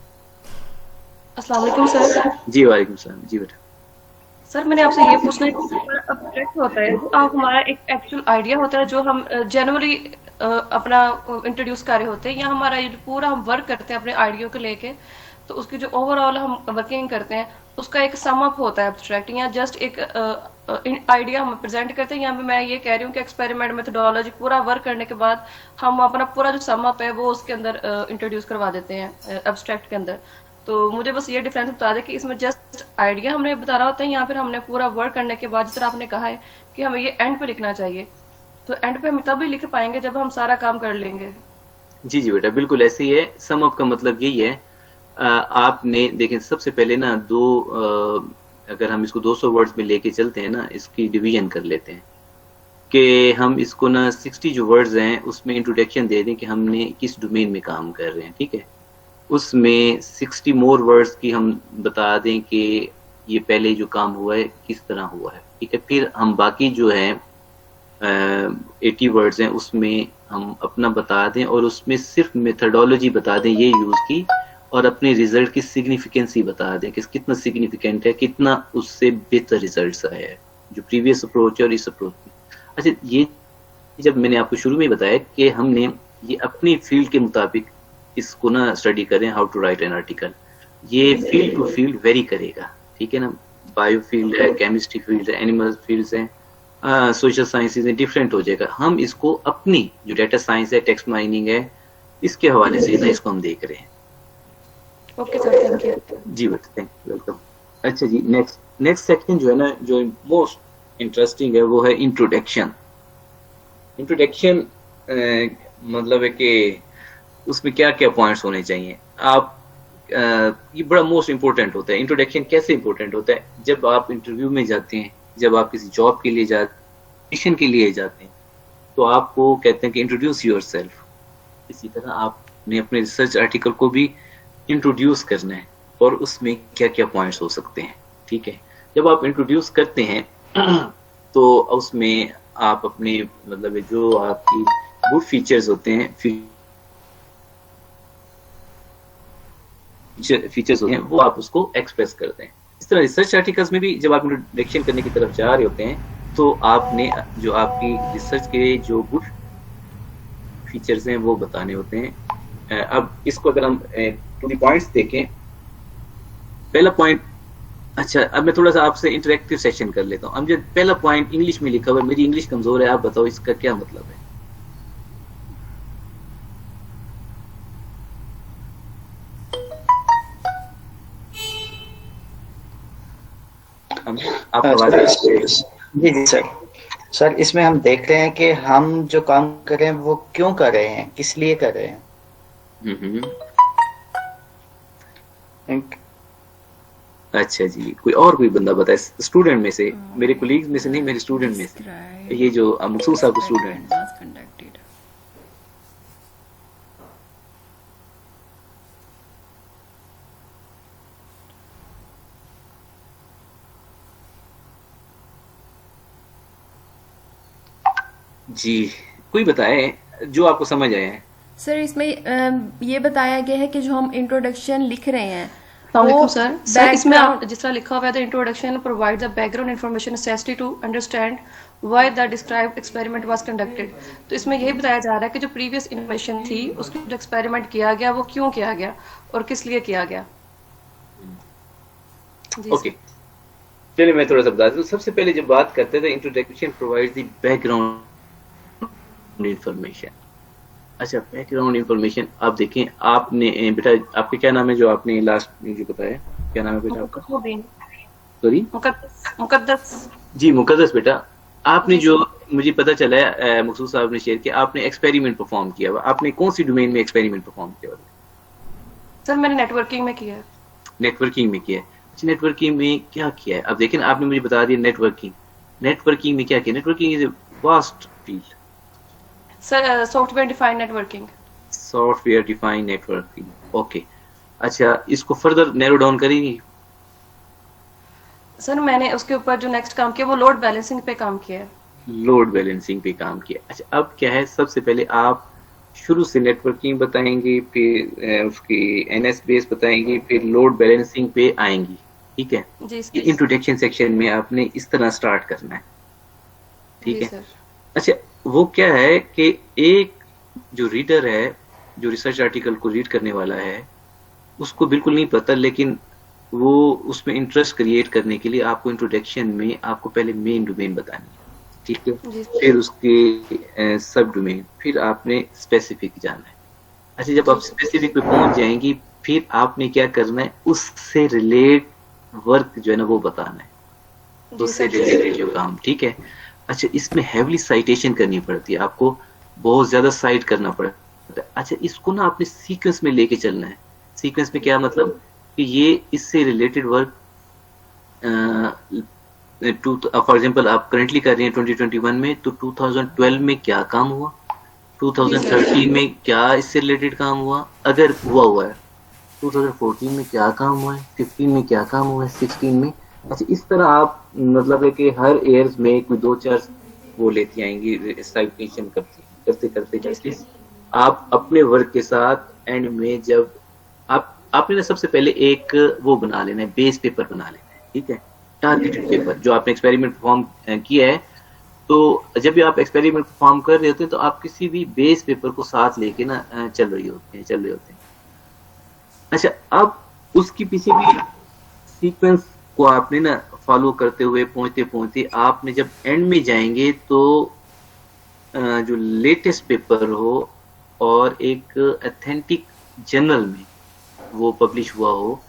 अस्सलाम वालेकुम सर। जी वालेकुम सलाम। जी बेटा। सर मैंने आपसे ये पूछना है कि हमारा अब्स्ट्रैक्ट होता है तो आप हमारा एक एक्चुअल आइडिया होता है जो हम जनरली अपना इंट्रोड्यूस कर रहे होते हैं, या हमारा ये जो पूरा हम वर्क करते हैं अपने आइडिया को लेके, तो उसकी जो ओवरऑल हम वर्किंग करते हैं उसका एक सम अप होता है एब्स्ट्रैक्ट, या जस्ट एक आइडिया हम प्रेजेंट करते हैं। यहाँ पे मैं ये कह रही हूँ कि एक्सपेरिमेंट मेथोडोलॉजी पूरा वर्क करने के बाद हम अपना पूरा जो सम अप है वो उसके अंदर इंट्रोड्यूस करवा देते हैं एब्स्ट्रैक्ट के अंदर। तो मुझे बस ये डिफरेंस बता दें कि इसमें जस्ट आइडिया हमने बता रहा होता है या फिर हमने पूरा वर्क करने के बाद, जिस तरह आपने कहा है कि हमें ये एंड पे लिखना चाहिए, तो एंड पे हम तभी लिख पाएंगे जब हम सारा काम कर लेंगे। जी जी बेटा बिल्कुल ऐसे ही है। सम अप का मतलब यही है, आपने देखें सबसे पहले ना अगर हम इसको 200 वर्ड्स में लेके चलते हैं ना, इसकी डिवीजन कर लेते हैं कि हम इसको ना 60 जो वर्ड्स हैं उसमें इंट्रोडक्शन दे दें कि हमने किस डोमेन में काम कर रहे हैं, ठीक है। उसमें 60 मोर वर्ड्स की हम बता दें कि ये पहले जो काम हुआ है किस तरह हुआ है, ठीक है। फिर हम बाकी जो है 80 वर्ड्स हैं उसमें हम अपना बता दें और उसमें सिर्फ मेथडोलॉजी बता दें ये यूज की, और अपने रिजल्ट की सिग्निफिकेंसी बता दें कि कितना सिग्निफिकेंट है, कितना उससे बेहतर रिजल्ट आया है जो प्रीवियस अप्रोच और इस अप्रोच में। अच्छा, ये जब मैंने आपको शुरू में बताया कि हमने ये अपनी फील्ड के मुताबिक इसको ना स्टडी करें, how to write an article, ये फील्ड टू फील्ड वेरी करेगा, ठीक है ना। बायो फील्ड है, केमिस्ट्री फील्ड है, एनिमल फील्ड्स हैं, सोशल साइंसेज में डिफरेंट हो जाएगा। हम इसको अपनी जो डेटा साइंस है, टेक्स्ट माइनिंग है, इसके हवाले से ना इसको हम देख रहे हैं। Okay sir, thank you. जी बेटा, थैंक यू, वेलकम। अच्छा जी, नेक्स्ट सेक्शन जो है ना, जो मोस्ट इंटरेस्टिंग है वो है इंट्रोडक्शन। इंट्रोडक्शन मतलब है कि उसमें क्या क्या पॉइंट्स होने चाहिए। आप ये बड़ा मोस्ट इंपॉर्टेंट होता है। इंट्रोडक्शन कैसे इंपॉर्टेंट होता है? जब आप इंटरव्यू में जाते हैं, जब आप किसी जॉब के लिए मिशन के लिए जाते हैं, तो आपको कहते हैं कि इंट्रोड्यूस योरसेल्फ। इसी तरह आपने अपने रिसर्च आर्टिकल को भी इंट्रोड्यूस करना है और उसमें क्या क्या पॉइंट्स हो सकते हैं, ठीक है। जब आप इंट्रोड्यूस करते हैं तो उसमें आप अपने मतलब जो आपकी गुड फीचर्स होते हैं, फीचर्स होते हैं, वो आप उसको एक्सप्रेस करते हैं। इस तरह रिसर्च आर्टिकल्स में भी जब आप इंट्रोडक्शन करने की तरफ जा रहे होते हैं तो आपने जो आपकी रिसर्च के जो गुड फीचर्स हैं वो बताने होते हैं। अब इसको अगर हम टू द पॉइंट्स देखें, पहला पॉइंट, अच्छा अब मैं थोड़ा सा आपसे इंटरेक्टिव सेशन कर लेता हूँ। अब जो पहला पॉइंट इंग्लिश में लिखा हुआ है, मेरी इंग्लिश कमजोर है, आप बताओ इसका क्या मतलब है। जी जी सर। सर इसमें हम देख रहे हैं कि हम जो काम कर रहे हैं वो क्यों कर रहे हैं, किस लिए कर रहे हैं। अच्छा जी, कोई बंदा बताए स्टूडेंट में से, मेरे कोलीग्स में से नहीं, मेरे स्टूडेंट में से, ये जो मखसूस साहब स्टूडेंट। जी कोई बताए जो आपको समझ आया है। सर इसमें ये बताया गया है कि जो हम इंट्रोडक्शन लिख रहे हैं अस्सलाम सर इसमें background- जिस तरह लिखा हुआ है the introduction provide the background information necessity to understand why the described experiment was conducted. तो इसमें यही बताया जा रहा है कि जो प्रीवियस इन्फॉर्मेशन थी उसको जो एक्सपेरिमेंट किया गया वो क्यों किया गया और किस लिए किया गया। जी ओके, चलिए मैं थोड़ा सा बता दूं। सबसे पहले जब बात करते थे introduction provides the background information. अच्छा, बैकग्राउंड इंफॉर्मेशन आप देखें, आपने बेटा आपके क्या नाम है जो आपने लास्ट जो बताया, क्या नाम है बेटा आपका? सॉरी, मुकद्दस। जी मुकद्दस बेटा, आपने जो मुझे पता चला है मकसूद साहब ने शेयर किया, आपने एक्सपेरिमेंट परफॉर्म किया हुआ। आपने कौन सी डोमेन में एक्सपेरिमेंट परफॉर्म किया हुआ? सर मैंने नेटवर्किंग में किया है। नेटवर्किंग में किया है। अच्छा, नेटवर्किंग में क्या किया है? अब देखें ना, आपने मुझे बता दिया नेटवर्किंग में क्या किया। Networking is a vast field. Sir software defined networking. Software defined networking, okay. अच्छा, इसको फर्दर नैरो डाउन करेंगे? सर मैंने उसके ऊपर जो नेक्स्ट काम किया वो लोड बैलेंसिंग पे काम किया है। लोड बैलेंसिंग पे काम किया। अच्छा, अब क्या है, सबसे पहले आप शुरू से नेटवर्किंग बताएंगे, फिर उसकी एनएस बेस बताएंगे, फिर लोड बैलेंसिंग पे आएंगी, ठीक है? जी ये इंट्रोडक्शन सेक्शन में आपने इस तरह स्टार्ट करना है, ठीक है? सर। अच्छा, वो क्या है कि एक जो रीडर है, जो रिसर्च आर्टिकल को रीड करने वाला है, उसको बिल्कुल नहीं पता, लेकिन वो उसमें इंटरेस्ट क्रिएट करने के लिए आपको इंट्रोडक्शन में आपको पहले मेन डोमेन बतानी है, ठीक है? फिर उसके सब डोमेन, फिर आपने स्पेसिफिक जाना है। अच्छा, जब आप स्पेसिफिक पे पहुंच जाएंगी, फिर आपने क्या करना है, उससे रिलेट वर्क जो है ना वो बताना है, उससे रिलेटेड जो काम, ठीक है? अच्छा, इसमें हैवली साइटेशन करनी पड़ती है, आपको बहुत ज्यादा साइट करना पड़ता है। अच्छा, इसको ना आपने सीक्वेंस में लेके चलना है। सीक्वेंस में क्या मतलब कि ये इससे रिलेटेड वर्क फॉर एग्जांपल आप करंटली कर रही हैं 2021 में, तो 2012 में क्या काम हुआ, 2013 में क्या इससे रिलेटेड काम हुआ, अगर हुआ है 2014 में क्या काम हुआ है, 15 में क्या काम हुआ है, 16 में। अच्छा, इस तरह आप मतलब है कि हर ईयर्स में कोई 2-4 वो लेती आएंगी, साइटेशन करते आप अपने वर्क के साथ एंड में जब आपने ना सबसे पहले एक वो बना लेना है, बेस पेपर बना लेना है, ठीक है? टारगेटेड पेपर जो आपने एक्सपेरिमेंट परफॉर्म किया है। तो जब भी आप एक्सपेरिमेंट परफॉर्म कर रहे होते हैं तो आप किसी भी बेस पेपर को साथ लेके ना चल रहे होते हैं। अच्छा, अब उसके पीछे भी सीक्वेंस को आपने ना फॉलो करते हुए पहुंचते आपने जब एंड में जाएंगे तो जो लेटेस्ट पेपर हो और एक ऑथेंटिक जर्नल में वो पब्लिश हुआ हो,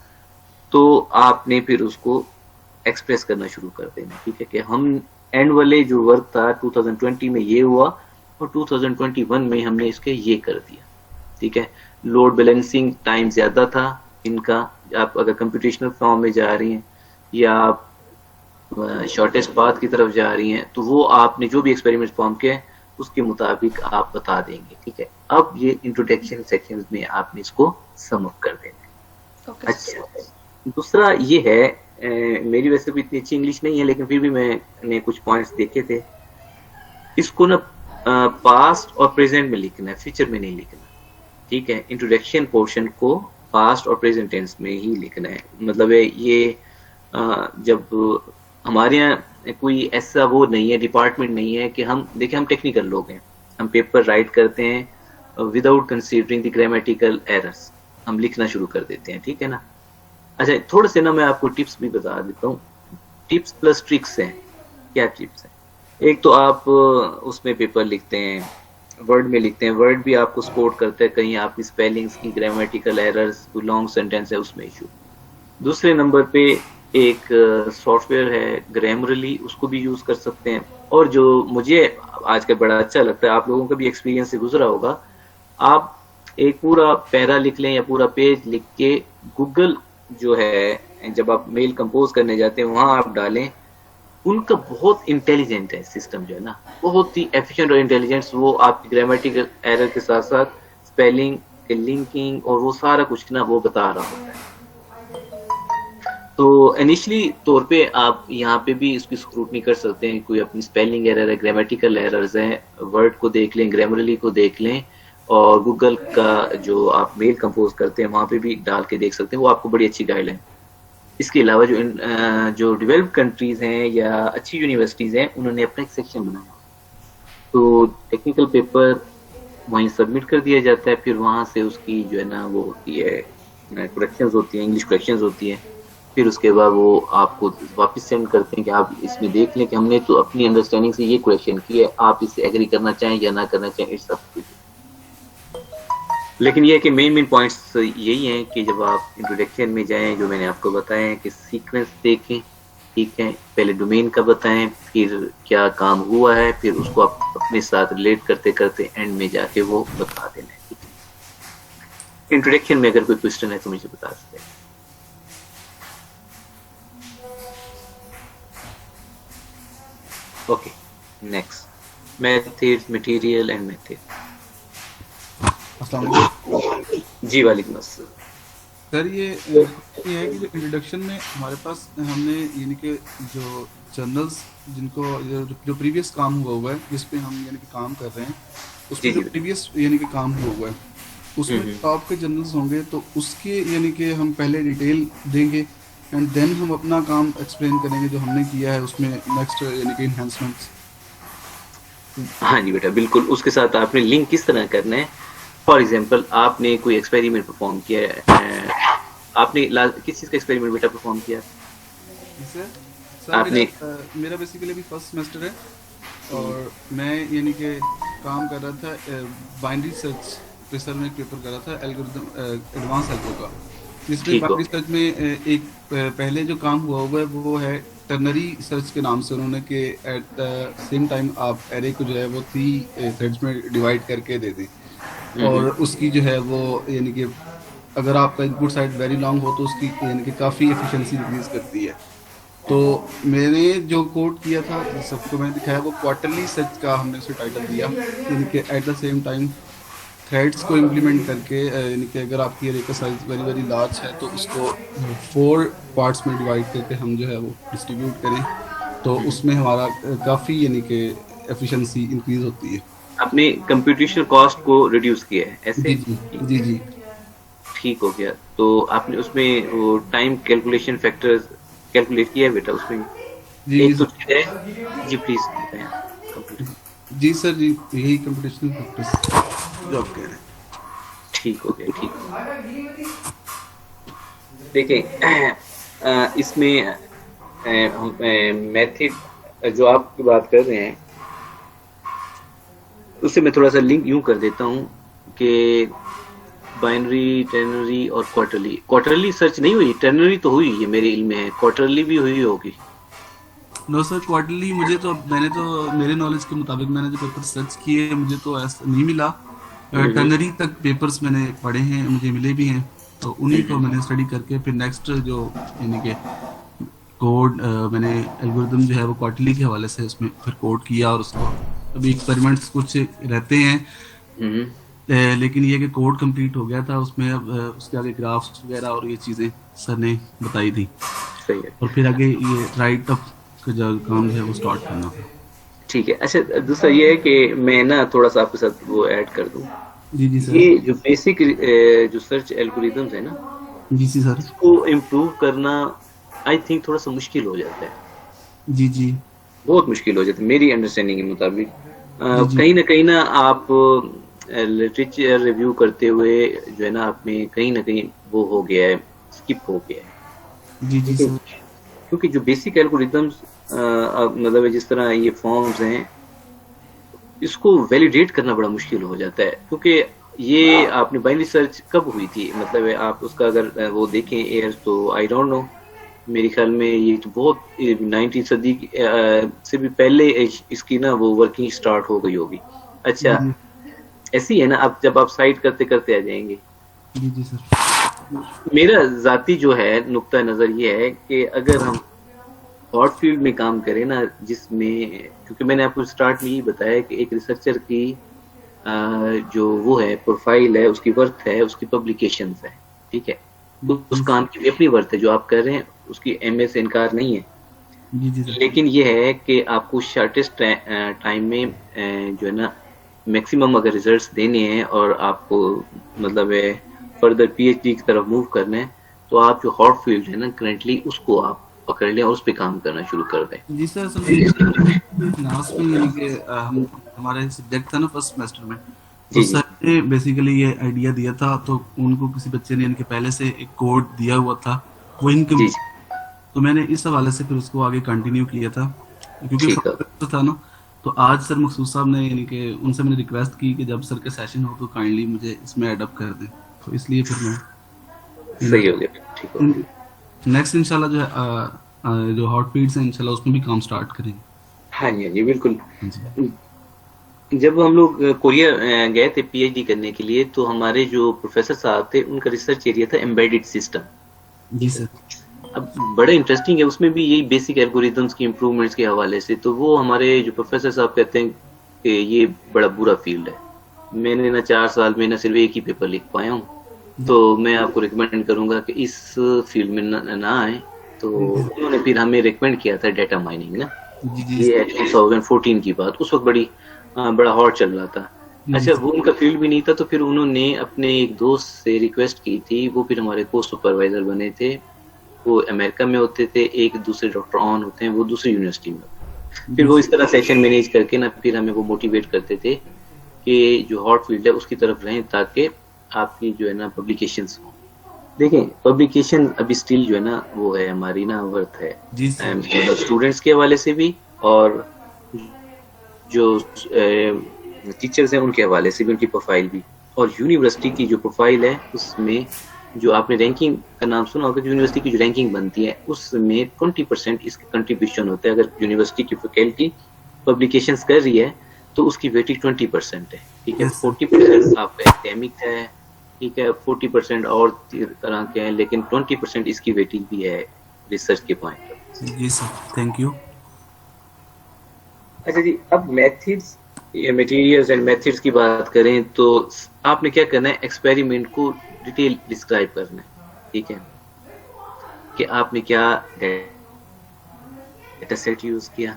तो आपने फिर उसको एक्सप्रेस करना शुरू कर देना, ठीक है? कि हम एंड वाले जो वर्क था 2020 में ये हुआ और 2021 में हमने इसके ये कर दिया, ठीक है? लोड बैलेंसिंग टाइम ज्यादा था इनका। आप अगर कंप्यूटेशनल फॉर्म में जा रही हैं या आप शॉर्टेस्ट पाथ की तरफ जा रही हैं, तो वो आपने जो भी एक्सपेरिमेंट फॉर्म किया उसके मुताबिक आप बता देंगे, ठीक है? अब ये इंट्रोडक्शन सेक्शन में आपने इसको सम अप कर देना है। अच्छा, दूसरा ये है, मेरी वैसे भी इतनी अच्छी इंग्लिश नहीं है, लेकिन फिर भी मैंने कुछ पॉइंट्स देखे थे। इसको ना पास्ट और प्रेजेंट में लिखना है, फ्यूचर में नहीं लिखना, ठीक है? इंट्रोडक्शन पोर्शन को पास्ट और प्रेजेंट टेंस में ही लिखना है। मतलब है ये जब हमारे यहाँ कोई ऐसा वो नहीं है, डिपार्टमेंट नहीं है कि हम देखें, हम टेक्निकल लोग हैं, हम पेपर राइट करते हैं without considering the grammatical errors, हम लिखना शुरू कर देते हैं, ठीक है ना? अच्छा, थोड़े से ना मैं आपको टिप्स भी बता देता हूँ। टिप्स प्लस ट्रिक्स हैं। क्या टिप्स हैं? एक तो आप उसमें पेपर लिखते हैं, वर्ड में लिखते हैं, वर्ड भी आपको सपोर्ट करता है, कहीं आपकी स्पेलिंग्स की ग्रामेटिकल एरर्स, लॉन्ग सेंटेंस है उसमें इशू। दूसरे नंबर पे एक सॉफ्टवेयर है ग्रामरली, उसको भी यूज कर सकते हैं। और जो मुझे आजकल बड़ा अच्छा लगता है, आप लोगों का भी एक्सपीरियंस से गुजरा होगा, आप एक पूरा पैरा लिख लें या पूरा पेज लिख के गूगल जो है, जब आप मेल कंपोज करने जाते हैं वहां आप डालें। उनका बहुत इंटेलिजेंट है सिस्टम, जो है ना बहुत ही एफिशिएंट और इंटेलिजेंट। वो आपकी ग्रामेटिकल एरर के साथ साथ स्पेलिंग, लिंकिंग और वो सारा कुछ ना वो बता रहा होता है। तो इनिशियली तौर पे आप यहाँ पे भी इसकी स्क्रूटनी कर सकते हैं। कोई अपनी स्पेलिंग एरर है, ग्रामेटिकल एरर्स हैं, वर्ड को देख लें, ग्रामरली को देख लें, और गूगल का जो आप मेल कंपोज करते हैं वहाँ पे भी डाल के देख सकते हैं, वो आपको बड़ी अच्छी गाइडलाइन। इसके अलावा जो डेवलप्ड कंट्रीज हैं या अच्छी यूनिवर्सिटीज़ हैं, उन्होंने अपना एक सेक्शन बनाया, तो टेक्निकल पेपर वहीं सबमिट कर दिया जाता है, फिर वहाँ से उसकी जो है ना वो होती है करेक्शंस होती हैं, इंग्लिश करेक्शंस होती हैं, फिर उसके बाद वो आपको वापस सेंड करते हैं कि आप इसमें देख लें कि हमने तो अपनी अंडरस्टैंडिंग से ये क्वेश्चन की है, आप इससे एग्री करना चाहें या ना करना चाहें, इट्स अप टू यू। लेकिन ये है कि मेन पॉइंट्स यही हैं कि जब आप इंट्रोडक्शन में जाएं, जो मैंने आपको बताया है कि सीक्वेंस देखें, ठीक है, पहले डोमेन का बताएं, फिर क्या काम हुआ है, फिर उसको आप अपने साथ रिलेट करते करते एंड में जाके वो बता देना है। इंट्रोडक्शन में अगर कोई क्वेश्चन है तो मुझे बता सकते हैं। Okay, next methods, material and method. अस्सलाम वालेकुम। जी वालेकुम अस्सलाम। सर ये है कि जो इंट्रोडक्शन में हमारे पास हमने यानी कि जो जर्नल्स जिनको जो प्रीवियस काम हुआ है जिस पे हम यानी कि काम कर रहे हैं, उसमें जो प्रीवियस यानी कि काम हुआ है उसमें टॉप के जर्नल्स होंगे, तो उसके यानी कि हम पहले डिटेल देंगे एंड देन हम अपना काम एक्सप्लेन करेंगे जो हमने किया है उसमें नेक्स्ट यानी कि इन्हांसमेंट्स। हाँ जी बेटा, बिल्कुल। उसके साथ आपने लिंक किस तरह करना है। फॉर एग्जांपल आपने कोई एक्सपेरिमेंट परफॉर्म किया है, आपने किस चीज़ का एक्सपेरिमेंट बेटा परफॉर्म किया? सर आपने मेरा बेसिकली अभी फर्स्ट सेमेस्टर है और मैं यानी कि काम कर रहा था बाइनरी सर्च रिसर्च में, एक पेपर कर रहा था एल्गोरिथम एडवांस एल्गो का, जिसमें बाइनरी सर्च में एक पहले जो काम हुआ है वो है टर्नरी सर्च के नाम से। उन्होंने कि एट द सेम टाइम आप एरे को जो है वो 3 थ्रेड्स में डिवाइड करके दे दें और उसकी जो है वो यानी कि अगर आपका इनपुट साइड वेरी लॉन्ग हो तो उसकी यानी कि काफ़ी एफिशिएंसी इंक्रीज करती है। तो मैंने जो कोड किया था सबको मैंने दिखाया, वो क्वार्टरली सर्च का हमने उसे टाइटल दिया, यानी कि at the same time threads को इम्प्लीमेंट करके यानी कि अगर आपकी एरे का साइज वेरी वेरी लार्ज है तो उसको 4 पार्ट्स में डिवाइड करके हम जो है वो डिस्ट्रीब्यूट करें, तो उसमें हमारा काफ़ी यानी कि एफिशिएंसी इंक्रीज होती है। आपने कंप्यूटेशनल कॉस्ट को रिड्यूस किया है ऐसे? जी जी ठीक हो गया। तो आपने उसमें वो टाइम कैलकुलेशन फैक्टर्स कैलकुलेट किया है बेटा उसमें? जी एक तो चीज़ है जी, प्लीज बताएं। जी सर, जी यही कंप्यूटेशनल फैक्टर्स जो आप कह रहे हैं। ठीक हो गया, ठीक। देखिए इसमें मेथड जो आप बात कर रहे हैं उससे मैं थोड़ा सा लिंक यूं कर देता हूं कि बाइनरी, टर्नरी और क्वार्टरली सर्च नहीं हुई, टर्नरी तो हुई है मेरे इल्म में है, क्वार्टरली भी हुई होगी। नो सर, क्वार्टरली मैंने तो मेरे नॉलेज के मुताबिक मैंने जो पेपर सर्च किए मुझे तो ऐसा नहीं मिला। टर्नरी तक पेपर्स मैंने पढ़े हैं, मुझे मिले भी हैं, तो उन्हीं को मैंने स्टडी करके फिर नेक्स्ट जो यानी कि कोड मैंने एल्गोरिथम जो है वो क्वार्टरली के हवाले से उसमें फिर कोड किया और उसको अभी एक्सपेरिमेंट्स कुछ रहते हैं, लेकिन ये कि कोड कंप्लीट हो गया था उसमें। अब उसके आगे ग्राफ्स वगैरह और ये चीज़ें सर ने बताई थी। सही है। और फिर आगे ये राइट अप का जो काम है वो स्टार्ट करना था। ठीक है। अच्छा, दूसरा ये है कि मैं ना थोड़ा सा आपके साथ वो ऐड कर दूं। जी जी सर। ये जो बेसिक जो सर्च एल्गोरिथम्स है ना, जी जी सर, इसको इम्प्रूव करना आई थिंक थोड़ा सा मुश्किल हो जाता है। जी जी, बहुत मुश्किल हो जाता है मेरी अंडरस्टैंडिंग के मुताबिक। कहीं ना आप लिटरेचर रिव्यू करते हुए जो है ना आप में कहीं ना कहीं वो हो गया है, स्किप हो गया है। जी जी सर। क्योंकि जो बेसिक एल्गोरिथम्स मतलब जिस तरह ये फॉर्म्स हैं, इसको वैलिडेट करना बड़ा मुश्किल हो जाता है। क्योंकि ये आपने बाइनरी सर्च कब हुई थी, मतलब आप उसका अगर वो देखें एयर, तो आई डोंट नो, मेरे ख्याल में ये तो बहुत 19वीं सदी से भी पहले इसकी ना वो वर्किंग स्टार्ट हो गई होगी। अच्छा, ऐसी है ना, अब जब आप साइट करते करते आ जाएंगे। जी जी सर। मेरा जाती जो है नुक्ता नज़र ये है कि अगर हम हॉट फील्ड में काम करें ना, जिसमें क्योंकि मैंने आपको स्टार्ट में ही बताया कि एक रिसर्चर की जो वो है प्रोफाइल है, उसकी वर्थ है, उसकी पब्लिकेशंस है, ठीक है, तो उस काम की अपनी वर्थ है। जो आप कर रहे हैं उसकी एमए से इनकार नहीं है। जी जी सर। लेकिन ये है कि आपको शॉर्टेस्ट टाइम में जो है ना मैक्सिमम अगर रिजल्ट्स देने हैं और आपको मतलब है फर्दर पीएचडी की तरफ मूव करना है, तो आप जो हॉट फील्ड है ना करंटली उसको आप पकड़ लें और उस पर काम करना शुरू कर दें। जी सर, असल में क्लास में यानी कि हम हमारा सब्जेक्ट था ना फर्स्ट सेमेस्टर में, तो जी जी सर ने बेसिकली ये आइडिया दिया था, तो उनको किसी बच्चे ने इनके पहले से एक कोड दिया हुआ था वो जी इनकम, जी, तो मैंने इस हवाले से फिर उसको आगे कंटिन्यू किया था क्योंकि ठीक है। फर्स्ट था ना। तो आज सर मखसूस साहब ने यानी कि उनसे मैंने रिक्वेस्ट की कि जब सर के सेशन हो तो काइंडली मुझे इसमें एडअप कर दें, तो इसलिए फिर मैं सही हो गया, ठीक हो गया। नेक्स्ट इंशाल्लाह जो है जो हॉट फील्ड्स हैं इंशाल्लाह उसमें भी काम स्टार्ट करेंगे। हाँ जी, हाँ जी, बिल्कुल। जी जब हम लोग कोरिया गए थे पीएचडी करने के लिए, तो हमारे जो प्रोफेसर साहब थे उनका रिसर्च एरिया था एम्बेडेड सिस्टम। जी सर। अब बड़ा इंटरेस्टिंग है, उसमें भी यही बेसिक एल्गोरिथम्स की इम्प्रूवमेंट्स के हवाले से। तो वो हमारे जो प्रोफेसर साहब कहते हैं कि ये बड़ा बुरा फील्ड है। मैंने ना 4 साल में ना सिर्फ एक ही पेपर लिख पाया हूँ, तो मैं आपको रिकमेंड करूंगा कि इस फील्ड में ना आए। तो उन्होंने फिर हमें रिकमेंड किया था डेटा माइनिंग ना, जी जी ये है 2014 की बात, उस वक्त बड़ा हॉट चल रहा था। अच्छा, वो उनका फील्ड भी नहीं था, तो फिर उन्होंने अपने एक दोस्त से रिक्वेस्ट की थी, वो फिर हमारे कोर्स सुपरवाइजर बने थे, वो अमेरिका में होते थे, एक दूसरे डॉक्टर ऑन होते हैं वो दूसरी यूनिवर्सिटी में। फिर वो इस तरह सेशन मैनेज करके ना फिर हमें वो मोटिवेट करते थे कि जो हॉट फील्ड है उसकी तरफ रहें, ताकि आपकी जो है ना पब्लिकेशंस हो। देखें, पब्लिकेशन अभी स्टिल जो है ना वो है हमारी ना वर्थ है, जी सर। मतलब स्टूडेंट्स के हवाले से भी और जो टीचर्स हैं उनके हवाले से भी, उनकी प्रोफाइल भी, और यूनिवर्सिटी की जो प्रोफाइल है उसमें जो आपने रैंकिंग का नाम सुना होगा, यूनिवर्सिटी की जो रैंकिंग बनती है उसमें 20% इसका कंट्रीब्यूशन होता है। अगर यूनिवर्सिटी की फैकल्टी पब्लिकेशंस कर रही है तो उसकी वेटेज 20% है, ठीक है। 40% आपका एकेडमिक है, ठीक है, 40% और तरह के हैं, लेकिन 20% इसकी वेटेज भी है रिसर्च के पॉइंट। जी सर, थैंक यू। अच्छा जी, अब मेथड्स, मटेरियल्स एंड मेथड्स की बात करें तो आपने क्या करना है, एक्सपेरिमेंट को डिटेल डिस्क्राइब करना है, ठीक है, कि आपने क्या डेटा सेट यूज किया,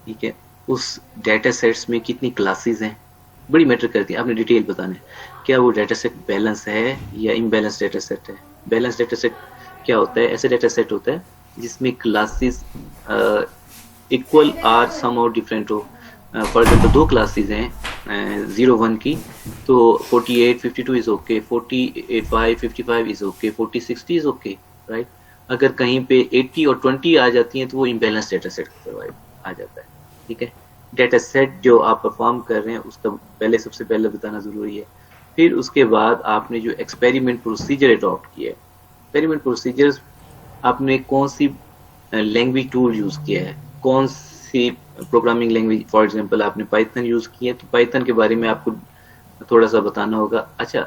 ठीक है, उस डेटा सेट्स में कितनी क्लासेस हैं, बड़ी मैटर करती है। आपने डिटेल बताना है, क्या वो डेटा सेट बैलेंस है या इम्बैलेंस डेटा सेट है। बैलेंस डेटा सेट क्या होता है, ऐसे डेटा सेट होता है जिसमें क्लासेस इक्वल आर सम और डिफरेंट हो। फॉर एग्जाम्पल 2 क्लासेस हैं 0-1 की, तो 48-52 is okay, 48-5-55 is okay, 40-60 is okay, right. अगर कहीं पे 80 और 20 आ जाती हैं तो वो इम्बैलेंस डेटा सेट आ जाता है, ठीक है। डेटा सेट जो आप परफॉर्म कर रहे हैं उसका पहले सबसे पहले बताना जरूरी है। फिर उसके बाद आपने जो एक्सपेरिमेंट प्रोसीजर अडॉप्ट किया है, एक्सपेरिमेंट प्रोसीजर्स आपने कौन सी लैंग्वेज टूल यूज किया है, कौन सी प्रोग्रामिंग लैंग्वेज, फॉर एग्जांपल आपने पाइथन यूज किया है तो पाइथन के बारे में आपको थोड़ा सा बताना होगा। अच्छा,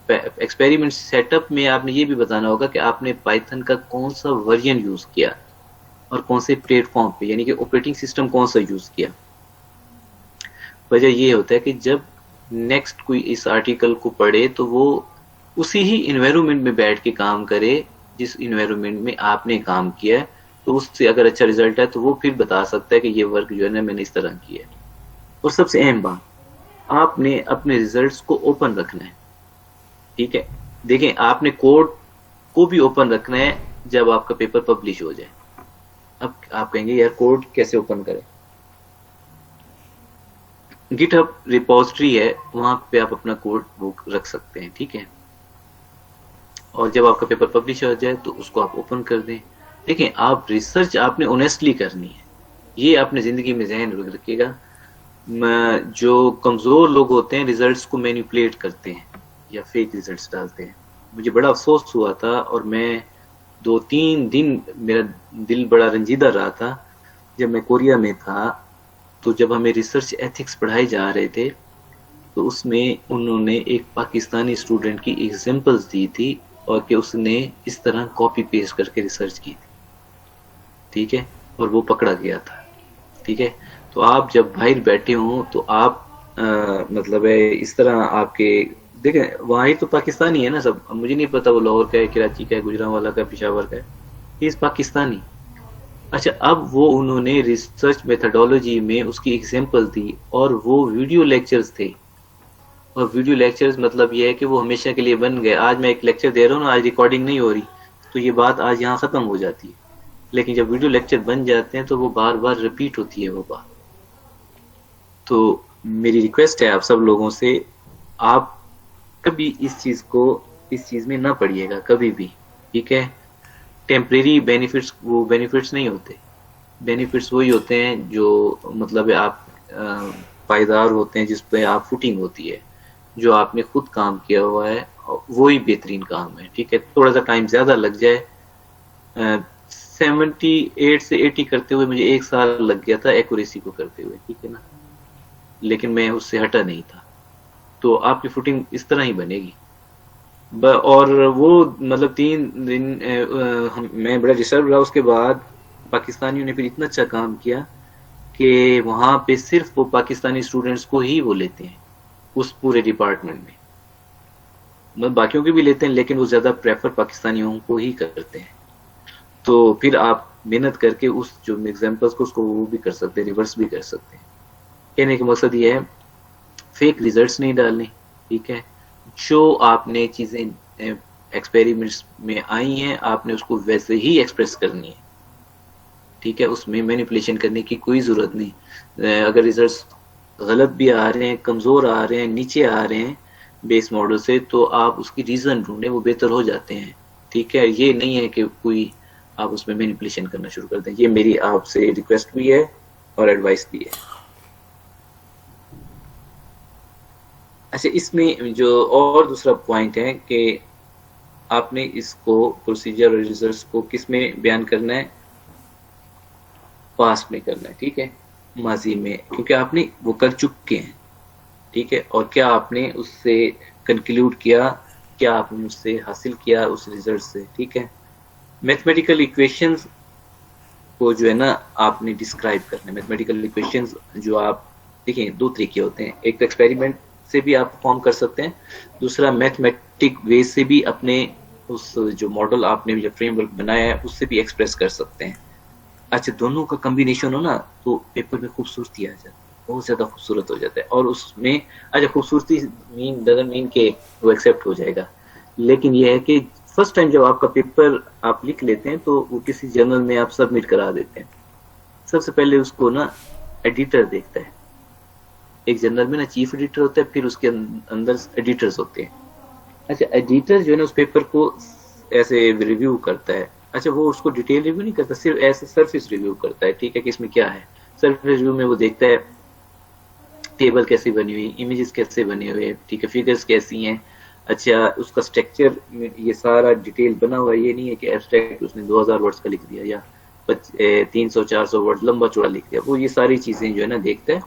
एक्सपेरिमेंट सेटअप में आपने ये भी बताना होगा कि आपने पाइथन का कौन सा वर्जन यूज किया और कौन से प्लेटफॉर्म पे, यानी कि ऑपरेटिंग सिस्टम कौन सा यूज किया। वजह ये होता है कि जब नेक्स्ट कोई इस आर्टिकल को पढ़े तो वो उसी ही इन्वायरमेंट में बैठ के काम करे जिस इन्वायरमेंट में आपने काम किया है, तो उससे अगर अच्छा रिजल्ट है तो वो फिर बता सकता है कि ये वर्क जो है ना मैंने इस तरह किया है। और सबसे अहम बात, आपने अपने रिजल्ट्स को ओपन रखना है, ठीक है। देखें, आपने कोड को भी ओपन रखना है जब आपका पेपर पब्लिश हो जाए। अब आप कहेंगे यार कोड कैसे ओपन करें, गिटहब रिपोजिटरी है, वहां पे आप अपना कोड बुक रख सकते हैं, ठीक है। और जब आपका पेपर पब्लिश हो जाए तो उसको आप ओपन कर दें। देखें, आप रिसर्च आपने ऑनेस्टली करनी है, ये आपने जिंदगी में ज़हन रखिएगा। जो कमजोर लोग होते हैं रिजल्ट्स को मैनिपुलेट करते हैं या फेक रिजल्ट्स डालते हैं। मुझे बड़ा अफसोस हुआ था और मैं 2-3 दिन मेरा दिल बड़ा रंजीदा रहा था जब मैं कोरिया में था। तो जब हमें रिसर्च एथिक्स पढ़ाए जा रहे थे तो उसमें उन्होंने एक पाकिस्तानी स्टूडेंट की एग्जांपल्स दी थी और कि उसने इस तरह कॉपी पेस्ट करके रिसर्च की थी, ठीक है, और वो पकड़ा गया था, ठीक है। तो आप जब बाहर बैठे हो तो आप मतलब है इस तरह आपके, देखें वहाँ ही तो पाकिस्तानी है ना सब, मुझे नहीं पता वो लाहौर का है, कराची का है, गुजरांवाला का, पेशावर का है, ये पाकिस्तानी। अच्छा, अब वो उन्होंने रिसर्च मेथोडोलॉजी में उसकी एग्जांपल दी और वो वीडियो लेक्चर्स थे और वीडियो लेक्चर्स मतलब ये है कि वो हमेशा के लिए बन गए। आज मैं एक लेक्चर दे रहा हूँ ना, आज रिकॉर्डिंग नहीं हो रही, तो ये बात आज यहाँ खत्म हो जाती है। लेकिन जब वीडियो लेक्चर बन जाते हैं तो वो बार बार रिपीट होती है वो बात। तो मेरी रिक्वेस्ट है आप सब लोगों से, आप कभी इस चीज में ना पड़िएगा कभी भी, ठीक है। टेम्परेरी बेनिफिट्स वो बेनिफिट्स नहीं होते। बेनिफिट्स वही होते हैं जो मतलब आप पायदार होते हैं, जिस पे आप फुटिंग होती है, जो आपने खुद काम किया हुआ है, वही बेहतरीन काम है, ठीक है। थोड़ा सा टाइम ज्यादा लग जाए, 78 से 80 करते हुए मुझे 1 साल लग गया था एक्यूरेसी को करते हुए, ठीक है ना, लेकिन मैं उससे हटा नहीं था। तो आपकी फुटिंग इस तरह ही बनेगी। और वो मतलब 3 दिन मैं बड़ा डिस्टर्ब रहा। उसके बाद पाकिस्तानियों ने फिर इतना अच्छा काम किया कि वहां पे सिर्फ वो पाकिस्तानी स्टूडेंट्स को ही वो लेते हैं उस पूरे डिपार्टमेंट में। मतलब बाकियों के भी लेते हैं, लेकिन वो ज्यादा प्रेफर पाकिस्तानियों को ही करते हैं। तो फिर आप मेहनत करके उस जो एग्जाम्पल्स को उसको वो भी कर सकते हैं, रिवर्स भी कर सकते हैं। कहने का मकसद ये है फेक रिजल्ट्स नहीं डालने, ठीक है। जो आपने चीजें एक्सपेरिमेंट्स में आई हैं आपने उसको वैसे ही एक्सप्रेस करनी है, ठीक है। उसमें मैनिपुलेशन करने की कोई जरूरत नहीं। अगर रिजल्ट्स गलत भी आ रहे हैं, कमजोर आ रहे हैं, नीचे आ रहे हैं बेस मॉडल से, तो आप उसकी रीजन ढूंढें, वो बेहतर हो जाते हैं, ठीक है। ये नहीं है कि कोई आप उसमें मैनिपुलेशन करना शुरू कर दें। ये मेरी आपसे रिक्वेस्ट भी है और एडवाइस भी है। अच्छा, इसमें जो और दूसरा पॉइंट है कि आपने इसको प्रोसीजर और रिजल्ट्स को किस में बयान करना है, पास्ट में करना है, ठीक है, माजी में, क्योंकि आपने वो कर चुके हैं, ठीक है। और क्या आपने उससे कंक्लूड किया, क्या आपने उससे हासिल किया उस रिजल्ट से, ठीक है। मैथमेटिकल इक्वेशंस को जो है ना आपने डिस्क्राइब करना है। मैथमेटिकल इक्वेशंस जो आप देखिए 2 तरीके होते हैं, एक तो एक्सपेरिमेंट से भी आप फॉर्म कर सकते हैं, दूसरा मैथमेटिक वे से भी अपने उस जो मॉडल आपने जो फ्रेमवर्क बनाया है उससे भी एक्सप्रेस कर सकते हैं। अच्छा, दोनों का कॉम्बिनेशन हो ना तो पेपर में खूबसूरती आ जाती है, बहुत ज्यादा खूबसूरत हो जाता है। और उसमें अच्छा खूबसूरती डजंट मीन के वो एक्सेप्ट हो जाएगा, लेकिन ये है कि फर्स्ट टाइम जब आपका पेपर आप लिख लेते हैं तो वो किसी जर्नल में आप सबमिट करा देते हैं। सबसे पहले उसको ना एडिटर देखता है। एक जर्नल में ना चीफ एडिटर होता है, फिर उसके अंदर एडिटर्स होते हैं। अच्छा, एडिटर जो है ना उस पेपर को ऐसे रिव्यू करता है। अच्छा, वो उसको डिटेल रिव्यू नहीं करता, सिर्फ ऐसे सरफेस रिव्यू करता है, ठीक है, कि इसमें क्या है। सरफेस रिव्यू में वो देखता है टेबल कैसी बनी हुई, इमेजेस कैसे बने हुए, ठीक है, फिगर्स कैसी हैं। अच्छा, उसका स्ट्रक्चर ये सारा डिटेल बना हुआ है, ये नहीं है कि एब्स्ट्रैक्ट उसने 2000 वर्ड्स का लिख दिया या 300-400 वर्ड लंबा चौड़ा लिख दिया। वो ये सारी चीजें जो है ना देखता है।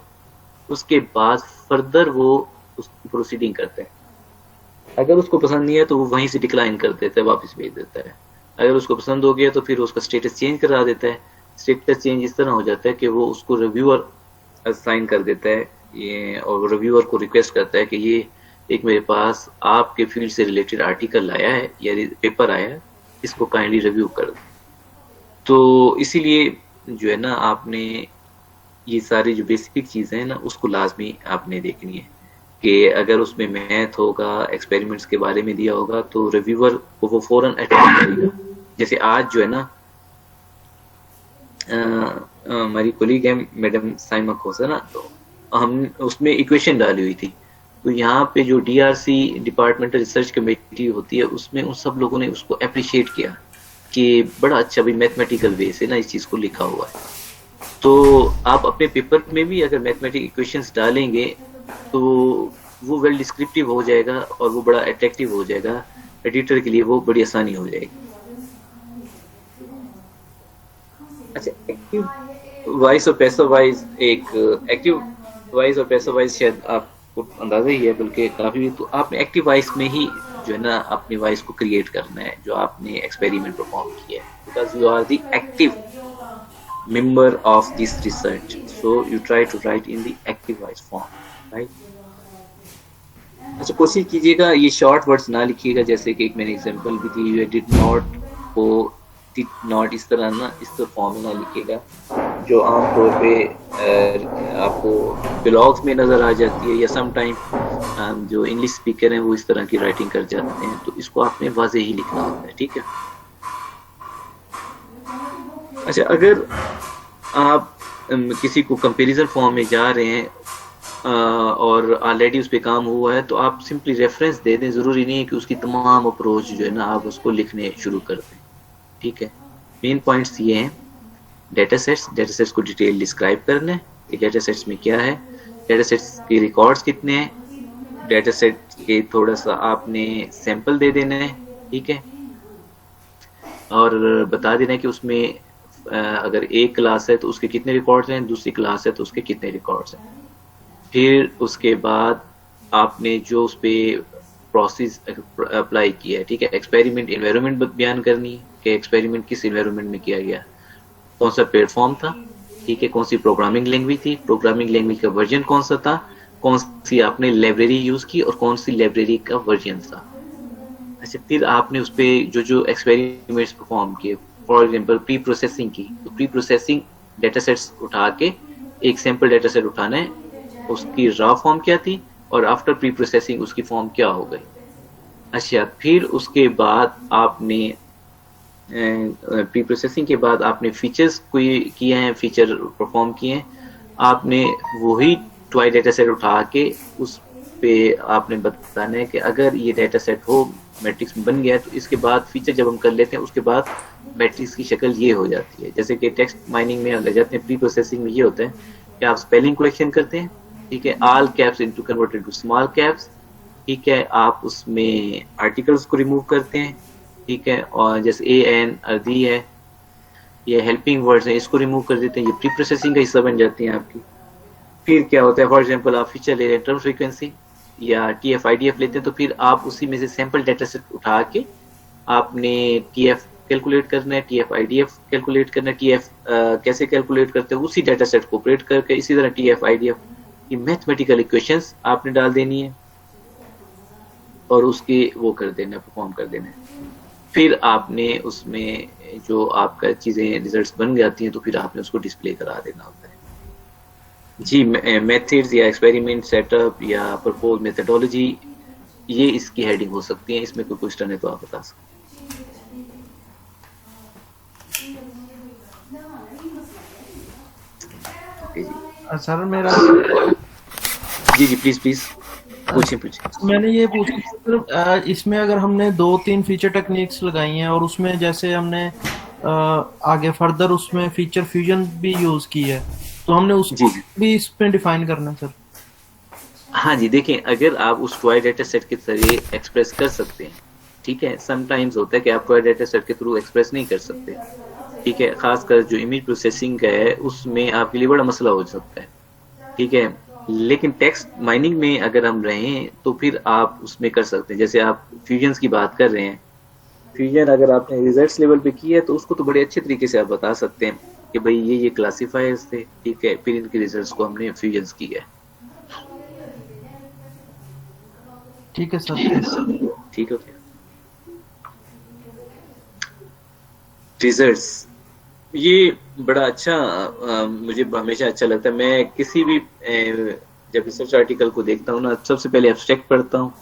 उसके बाद फर्दर वो उसकी प्रोसीडिंग करता है। अगर उसको पसंद नहीं है तो वो वहीं से डिक्लाइन कर देता है, वापस भेज देता है। अगर उसको पसंद हो गया तो फिर उसका स्टेटस चेंज करा देता है। स्टेटस चेंज इस तरह हो जाता है कि वो उसको रिव्यूअर असाइन कर देता है ये, और रिव्यूअर को रिक्वेस्ट करता है कि ये एक मेरे पास आपके फील्ड से रिलेटेड आर्टिकल आया है या पेपर आया है, इसको काइंडली रिव्यू कर दो। तो इसीलिए जो है ना आपने ये सारी जो बेसिक चीजें हैं ना उसको लाजमी आपने देखनी है कि अगर उसमें मैथ होगा, एक्सपेरिमेंट्स के बारे में दिया होगा तो रिव्यूअर को वो फौरन अटेंड करेगा। जैसे आज जो है ना हमारी कोलीग है मैडम साइमा खोसा ना, तो हम उसमें इक्वेशन डाली हुई थी। तो यहाँ पे जो DRC डिपार्टमेंटल रिसर्च कमेटी होती है उसमें उन सब लोगों ने उसको अप्रिशिएट किया कि बड़ा अच्छा भी मैथमेटिकल वे से ना इस चीज को लिखा हुआ है। तो आप अपने पेपर में भी अगर मैथमेटिक इक्वेशंस डालेंगे तो वो वेल डिस्क्रिप्टिव हो जाएगा और वो बड़ा अट्रैक्टिव हो जाएगा, एडिटर के लिए वो बड़ी आसानी हो जाएगी। अच्छा, एक्टिव वॉइस और पैसिव वॉइस, एक एक्टिव वॉइस और पैसिव वॉइस शायद आपको अंदाजा ही है, बल्कि काफी, तो आपने एक्टिव वॉइस में ही जो है ना अपनी वॉइस को क्रिएट करना है जो आपने एक्सपेरिमेंट परफॉर्म किया है, because you are the active member of this research, so you try to write in the active voice form, right? अच्छा, कोशिश कीजिएगा ये शॉर्ट वर्ड्स ना लिखिएगा, जैसे कि एक मैंने एग्जांपल भी दी, you did not को did not इस तरह ना, इस तरह फॉर्म में ना लिखिएगा जो आमतौर पे आपको ब्लॉग्स में नजर आ जाती है, या समटाइम जो इंग्लिश स्पीकर हैं वो इस तरह की राइटिंग कर जाते हैं, तो इसको आपने वाज़े ही लिखना होता है, ठीक है। अच्छा, अगर आप किसी को कंपैरिजन फॉर्म में जा रहे हैं और ऑलरेडी उस पर काम हुआ है, तो आप सिंपली रेफरेंस दे दें, ज़रूरी नहीं है कि उसकी तमाम अप्रोच जो है ना आप उसको लिखने शुरू कर दें, ठीक है। मेन पॉइंट्स ये हैं, डेटा सेट्स को डिटेल डिस्क्राइब करना है कि डेटा सेट्स में क्या है, डेटा सेट्स के रिकॉर्ड्स कितने हैं, डेटा सेट के थोड़ा सा आपने सैंपल दे देना है, ठीक है, और बता देना है कि उसमें अगर एक क्लास है तो उसके कितने रिकॉर्ड्स हैं, दूसरी क्लास है तो उसके कितने रिकॉर्ड्स हैं। फिर उसके बाद आपने जो उस पर प्रोसेस अप्लाई किया है, ठीक है, एक्सपेरिमेंट एनवायरनमेंट बयान करनी है कि एक्सपेरिमेंट किस एनवायरनमेंट में किया गया, कौन सा प्लेटफॉर्म था, ठीक है, कौन सी प्रोग्रामिंग लैंग्वेज थी, प्रोग्रामिंग लैंग्वेज का वर्जन कौन सा था, कौन सी आपने लाइब्रेरी यूज की और कौन सी लाइब्रेरी का वर्जन था। अच्छा, फिर आपने उस पर जो एक्सपेरिमेंट्स परफॉर्म किए, फॉर एग्जांपल प्री प्रोसेसिंग की, तो प्री प्रोसेसिंग डेटा सेट्स उठा के एक सैंपल डेटा सेट उठाना है, उसकी रॉ फॉर्म क्या थी और आफ्टर प्री प्रोसेसिंग उसकी फॉर्म क्या हो गई। अच्छा, फिर उसके बाद आपने प्री प्रोसेसिंग के बाद आपने फीचर्स कोई किए हैं, फीचर परफॉर्म किए हैं, आपने वही ट्वाई डेटा सेट उठा के उस पे आपने बताना है कि अगर ये डेटा सेट हो मैट्रिक्स में बन गया है, तो इसके बाद फीचर जब हम कर लेते हैं उसके बाद मैट्रिक्स की शक्ल ये हो जाती है। जैसे कि टेक्स्ट माइनिंग में अगर जाते हैं, प्री प्रोसेसिंग में ये होता है कि आप स्पेलिंग कलेक्शन करते हैं, ठीक है, all caps into converted to small caps, ठीक है, आप उसमें आर्टिकल्स को रिमूव करते हैं, ठीक है, और जैसे ए एन अर्दी है, ये हेल्पिंग वर्ड्स हैं, इसको रिमूव कर देते हैं, ये प्री प्रोसेसिंग का हिस्सा बन जाती हैं आपकी। फिर क्या होता है, फॉर एग्जांपल आप फीचर ले रहे हैं टर्म फ्रीक्वेंसी या TF IDF लेते हैं, तो फिर आप उसी में से सैंपल डेटा सेट उठा के आपने TF कैलकुलेट करना है, TF IDF कैलकुलेट करना है, TF कैसे कैलकुलेट करते हैं उसी डेटा सेट को ऑपरेट करके, इसी तरह TF IDF की मैथमेटिकल इक्वेशंस आपने डाल देनी है और उसके वो कर देना, परफॉर्म कर देना है। फिर आपने उसमें जो आपका चीज़ें रिजल्ट्स बन जाती हैं तो फिर आपने उसको डिस्प्ले करा देना होता है। जी, मेथड्स या एक्सपेरिमेंट सेटअप या प्रपोज मेथडोलॉजी, ये इसकी हेडिंग हो सकती है। इसमें कोई क्वेश्चन है तो आप बता सकते हैं। सर मेरा जी प्लीज पूछिए। मैंने ये पूछा, इसमें अगर हमने 2-3 फीचर टेक्निक्स लगाई हैं और उसमें जैसे हमने आगे फर्दर उसमें फीचर फ्यूजन भी यूज की है, तो हमने उसको भी इसमें डिफाइन करना है सर? हाँ जी, देखें, अगर आप उस ट्वाई डेटा सेट के जरिए एक्सप्रेस कर सकते हैं, ठीक है, समटाइम्स होता है कि आप ट्वाई डेटा सेट के थ्रू एक्सप्रेस नहीं कर सकते, ठीक है, खासकर जो इमेज प्रोसेसिंग का है उसमें आपके लिए बड़ा मसला हो सकता है, ठीक है, लेकिन टेक्स्ट माइनिंग में अगर हम रहें तो फिर आप उसमें कर सकते हैं। जैसे आप फ्यूजन्स की बात कर रहे हैं, फ्यूजन अगर आपने रिजल्ट्स लेवल पे किया है तो उसको तो बड़े अच्छे तरीके से आप बता सकते हैं कि भाई ये क्लासिफायर्स थे, ठीक है, फिर इनके रिजल्ट्स को हमने फ्यूजन्स किया है। ठीक है सर, ठीक है। रिजल्ट्स ये बड़ा अच्छा मुझे हमेशा अच्छा लगता है। मैं किसी भी जब रिसर्च आर्टिकल को देखता हूँ ना, सबसे पहले एब्स्ट्रैक्ट पढ़ता हूँ,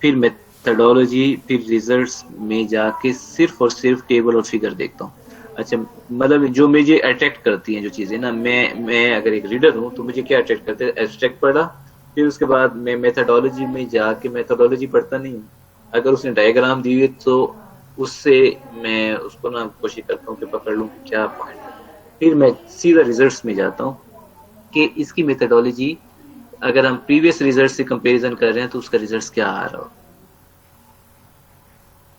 फिर मेथडोलॉजी, फिर रिजल्ट्स में जाके सिर्फ और सिर्फ टेबल और फिगर देखता हूँ। अच्छा, मतलब जो मुझे अट्रैक्ट करती हैं जो चीज़ें ना, मैं अगर एक रीडर हूँ तो मुझे क्या अट्रैक्ट करते हैं, एब्स्ट्रैक्ट पढ़ा, फिर उसके बाद मैं मेथडोलॉजी में जाके मेथडोलॉजी पढ़ता नहीं हूँ, अगर उसने डायग्राम दी हुई तो उससे मैं उसको ना कोशिश करता हूँ कि पकड़ लूँ क्या पॉइंट, फिर मैं सीधा रिजल्ट्स में जाता हूँ कि इसकी मेथडोलॉजी अगर हम प्रीवियस रिजल्ट से कंपैरिजन कर रहे हैं तो उसका रिजल्ट्स क्या आ रहा हो।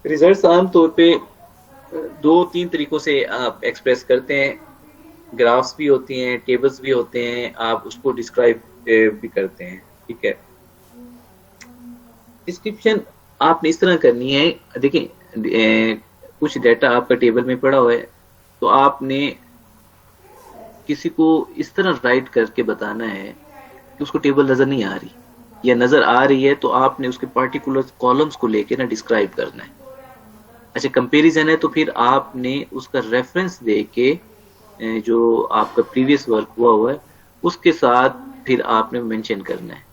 रिजल्ट्स आमतौर पे 2-3 तरीकों से आप एक्सप्रेस करते हैं, ग्राफ्स भी होती हैं, टेबल्स भी होते हैं, आप उसको डिस्क्राइब भी करते हैं, ठीक है। डिस्क्रिप्शन आपने इस तरह करनी है, देखिए कुछ डाटा आपका टेबल में पड़ा हुआ है तो आपने किसी को इस तरह राइट करके बताना है कि उसको टेबल नजर नहीं आ रही, या नजर आ रही है तो आपने उसके पार्टिकुलर कॉलम्स को लेके ना डिस्क्राइब करना है। अच्छा, कंपैरिजन है तो फिर आपने उसका रेफरेंस दे के जो आपका प्रीवियस वर्क हुआ है उसके साथ फिर आपने मेंशन करना है।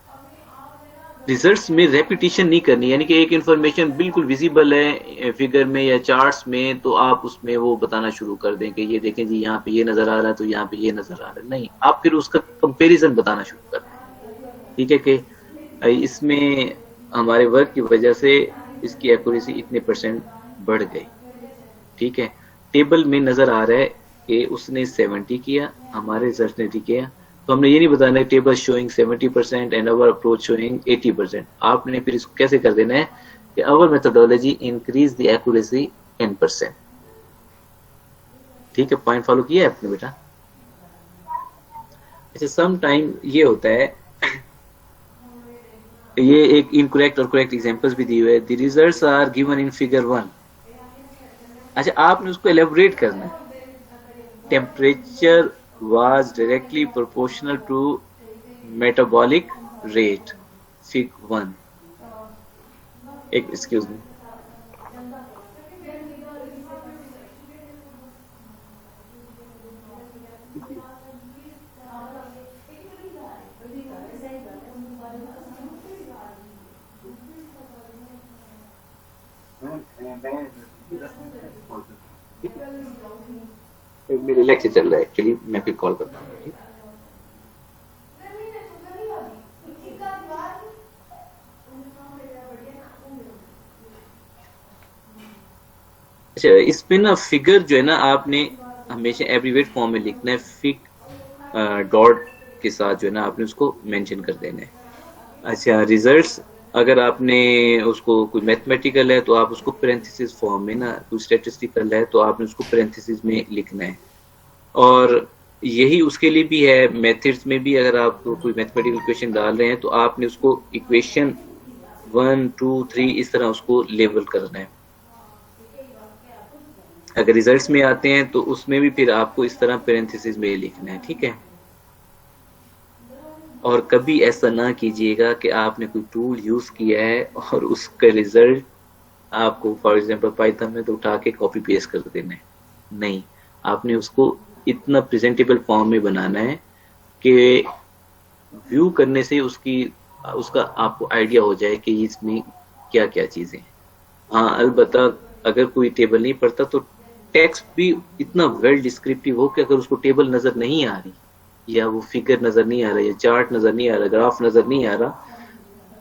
रिजल्ट्स में रेपिटेशन नहीं करनी, यानी कि एक इंफॉर्मेशन बिल्कुल विजिबल है फिगर में या चार्ट्स में, तो आप उसमें वो बताना शुरू कर दें कि ये देखें जी यहाँ पे ये नजर आ रहा है तो यहाँ पे ये नजर आ रहा है। नहीं, आप फिर उसका कंपैरिजन बताना शुरू कर दें। ठीक है कि इसमें हमारे वर्क की वजह से इसकी एक्यूरेसी इतने % बढ़ गई। ठीक है, टेबल में नजर आ रहा है कि उसने 70 किया, हमारे रिजल्ट ने किया, तो हमने ये नहीं बताना है table showing 70% and our approach showing 80%। आपने फिर इसको कैसे कर देना है कि अवर मेथोडोलॉजी इंक्रीज द एक्यूरेसी 10%। ठीक है, पॉइंट फॉलो किया है आपने बेटा? अच्छा, सम टाइम ये होता है, ये एक इनकरेक्ट और करेक्ट एग्जांपल्स भी दिए हुए हैं। The results are given in figure 1। अच्छा, आपने उसको एलेबोरेट करना है। Temperature was directly proportional to metabolic rate, fig 1. Excuse me. मेरे लेक्चर चल रहा है एक्चुअली, मैं फिर कॉल करता हूँ। अच्छा, इसमें ना फिगर जो है ना आपने हमेशा एब्रीवेट फॉर्म में लिखना है। फिग डॉट के साथ जो है ना आपने उसको मेंशन कर देना है। अच्छा, रिजल्ट्स अगर आपने उसको कोई मैथमेटिकल है तो आप उसको पैरेंथेसिस फॉर्म में ना, कोई स्टैटिस्टिकल है तो आपने उसको पैरेंथेसिस में लिखना है। और यही उसके लिए भी है, मेथड्स में भी अगर आप कोई मैथमेटिकल इक्वेशन डाल रहे हैं तो आपने उसको इक्वेशन 1, 2, 3 इस तरह उसको लेबल करना है। अगर रिजल्ट्स में आते हैं तो उसमें भी फिर आपको इस तरह पैरेंथेसिस में लिखना है। ठीक है, और कभी ऐसा ना कीजिएगा कि आपने कोई टूल यूज किया है और उसका रिजल्ट आपको फॉर एग्जांपल पाइथन में तो उठा के कॉपी पेस्ट कर देना है। नहीं, आपने उसको इतना प्रेजेंटेबल फॉर्म में बनाना है कि व्यू करने से उसका आपको आइडिया हो जाए कि इसमें क्या क्या चीजें हैं। हाँ, अलबत्ता अगर कोई टेबल नहीं पढ़ता तो टेक्स्ट भी इतना वेल डिस्क्रिप्टिव हो कि अगर उसको टेबल नजर नहीं आ रही या वो फिगर नजर नहीं आ रहा या चार्ट नजर नहीं आ रहा, ग्राफ नजर नहीं आ रहा,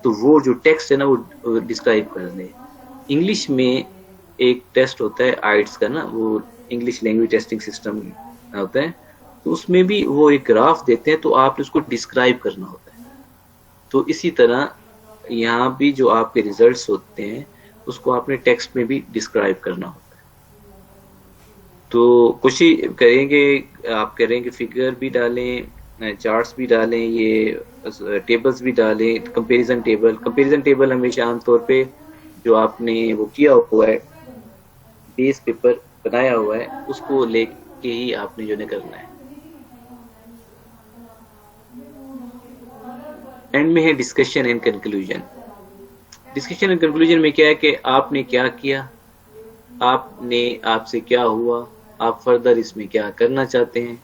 तो वो जो टेक्स्ट है ना वो डिस्क्राइब कर दे। इंग्लिश में एक टेस्ट होता है आइट्स का ना, वो इंग्लिश लैंग्वेज टेस्टिंग सिस्टम होता है, तो उसमें भी वो एक ग्राफ देते हैं तो आपने उसको डिस्क्राइब करना होता है। तो इसी तरह यहाँ भी जो आपके रिजल्ट्स होते हैं उसको आपने टेक्स्ट में भी डिस्क्राइब करना होता है। तो कोशिश करेंगे, आप करेंगे फिगर भी डालें, चार्ट्स भी डालें, ये टेबल्स भी डालें। कंपैरिजन टेबल हमेशा आमतौर पे जो आपने वो किया हुआ है, बेस पेपर बनाया हुआ है, उसको लेके ही आपने जो करना है। एंड में है discussion and conclusion. Discussion and conclusion में क्या है कि आपने क्या किया, आपसे क्या हुआ, आप फर्दर इसमें क्या करना चाहते हैं।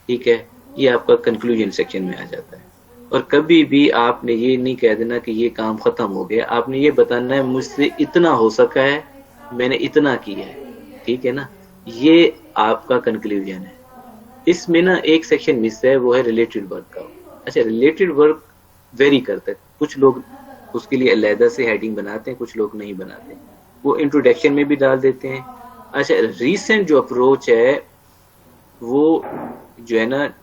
ठीक है, ये आपका कंक्लूजन सेक्शन में आ जाता है। और कभी भी आपने ये नहीं कह देना कि ये काम खत्म हो गया, आपने ये बताना है मुझसे इतना हो सका है, मैंने इतना किया है। ठीक है ना, ये आपका कंक्लूजन है। इसमें ना एक सेक्शन मिस है, वो है रिलेटेड वर्क का। अच्छा, रिलेटेड वर्क वेरी करता है, कुछ लोग उसके लिए अलहदा से हेडिंग बनाते हैं, कुछ लोग नहीं बनाते, वो इंट्रोडक्शन में भी डाल देते हैं। अच्छा, रीसेंट जो अप्रोच है वो जो है ना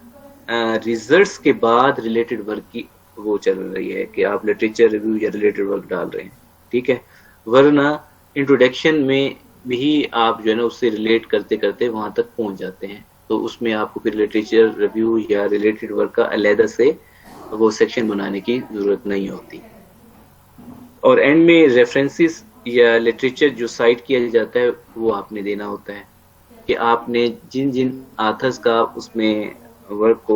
रिजल्ट्स के बाद रिलेटेड वर्क की वो चल रही है कि आप लिटरेचर रिव्यू या रिलेटेड वर्क डाल रहे हैं। ठीक है, वरना इंट्रोडक्शन में भी आप जो है ना उससे रिलेट करते करते वहां तक पहुंच जाते हैं, तो उसमें आपको फिर लिटरेचर रिव्यू या रिलेटेड वर्क का अलहदा से वो सेक्शन बनाने की जरूरत नहीं होती। और एंड में रेफरेंसेस या लिटरेचर जो साइट किया जाता है वो आपने देना होता है कि आपने जिन जिन आथर्स का उसमें वर्क को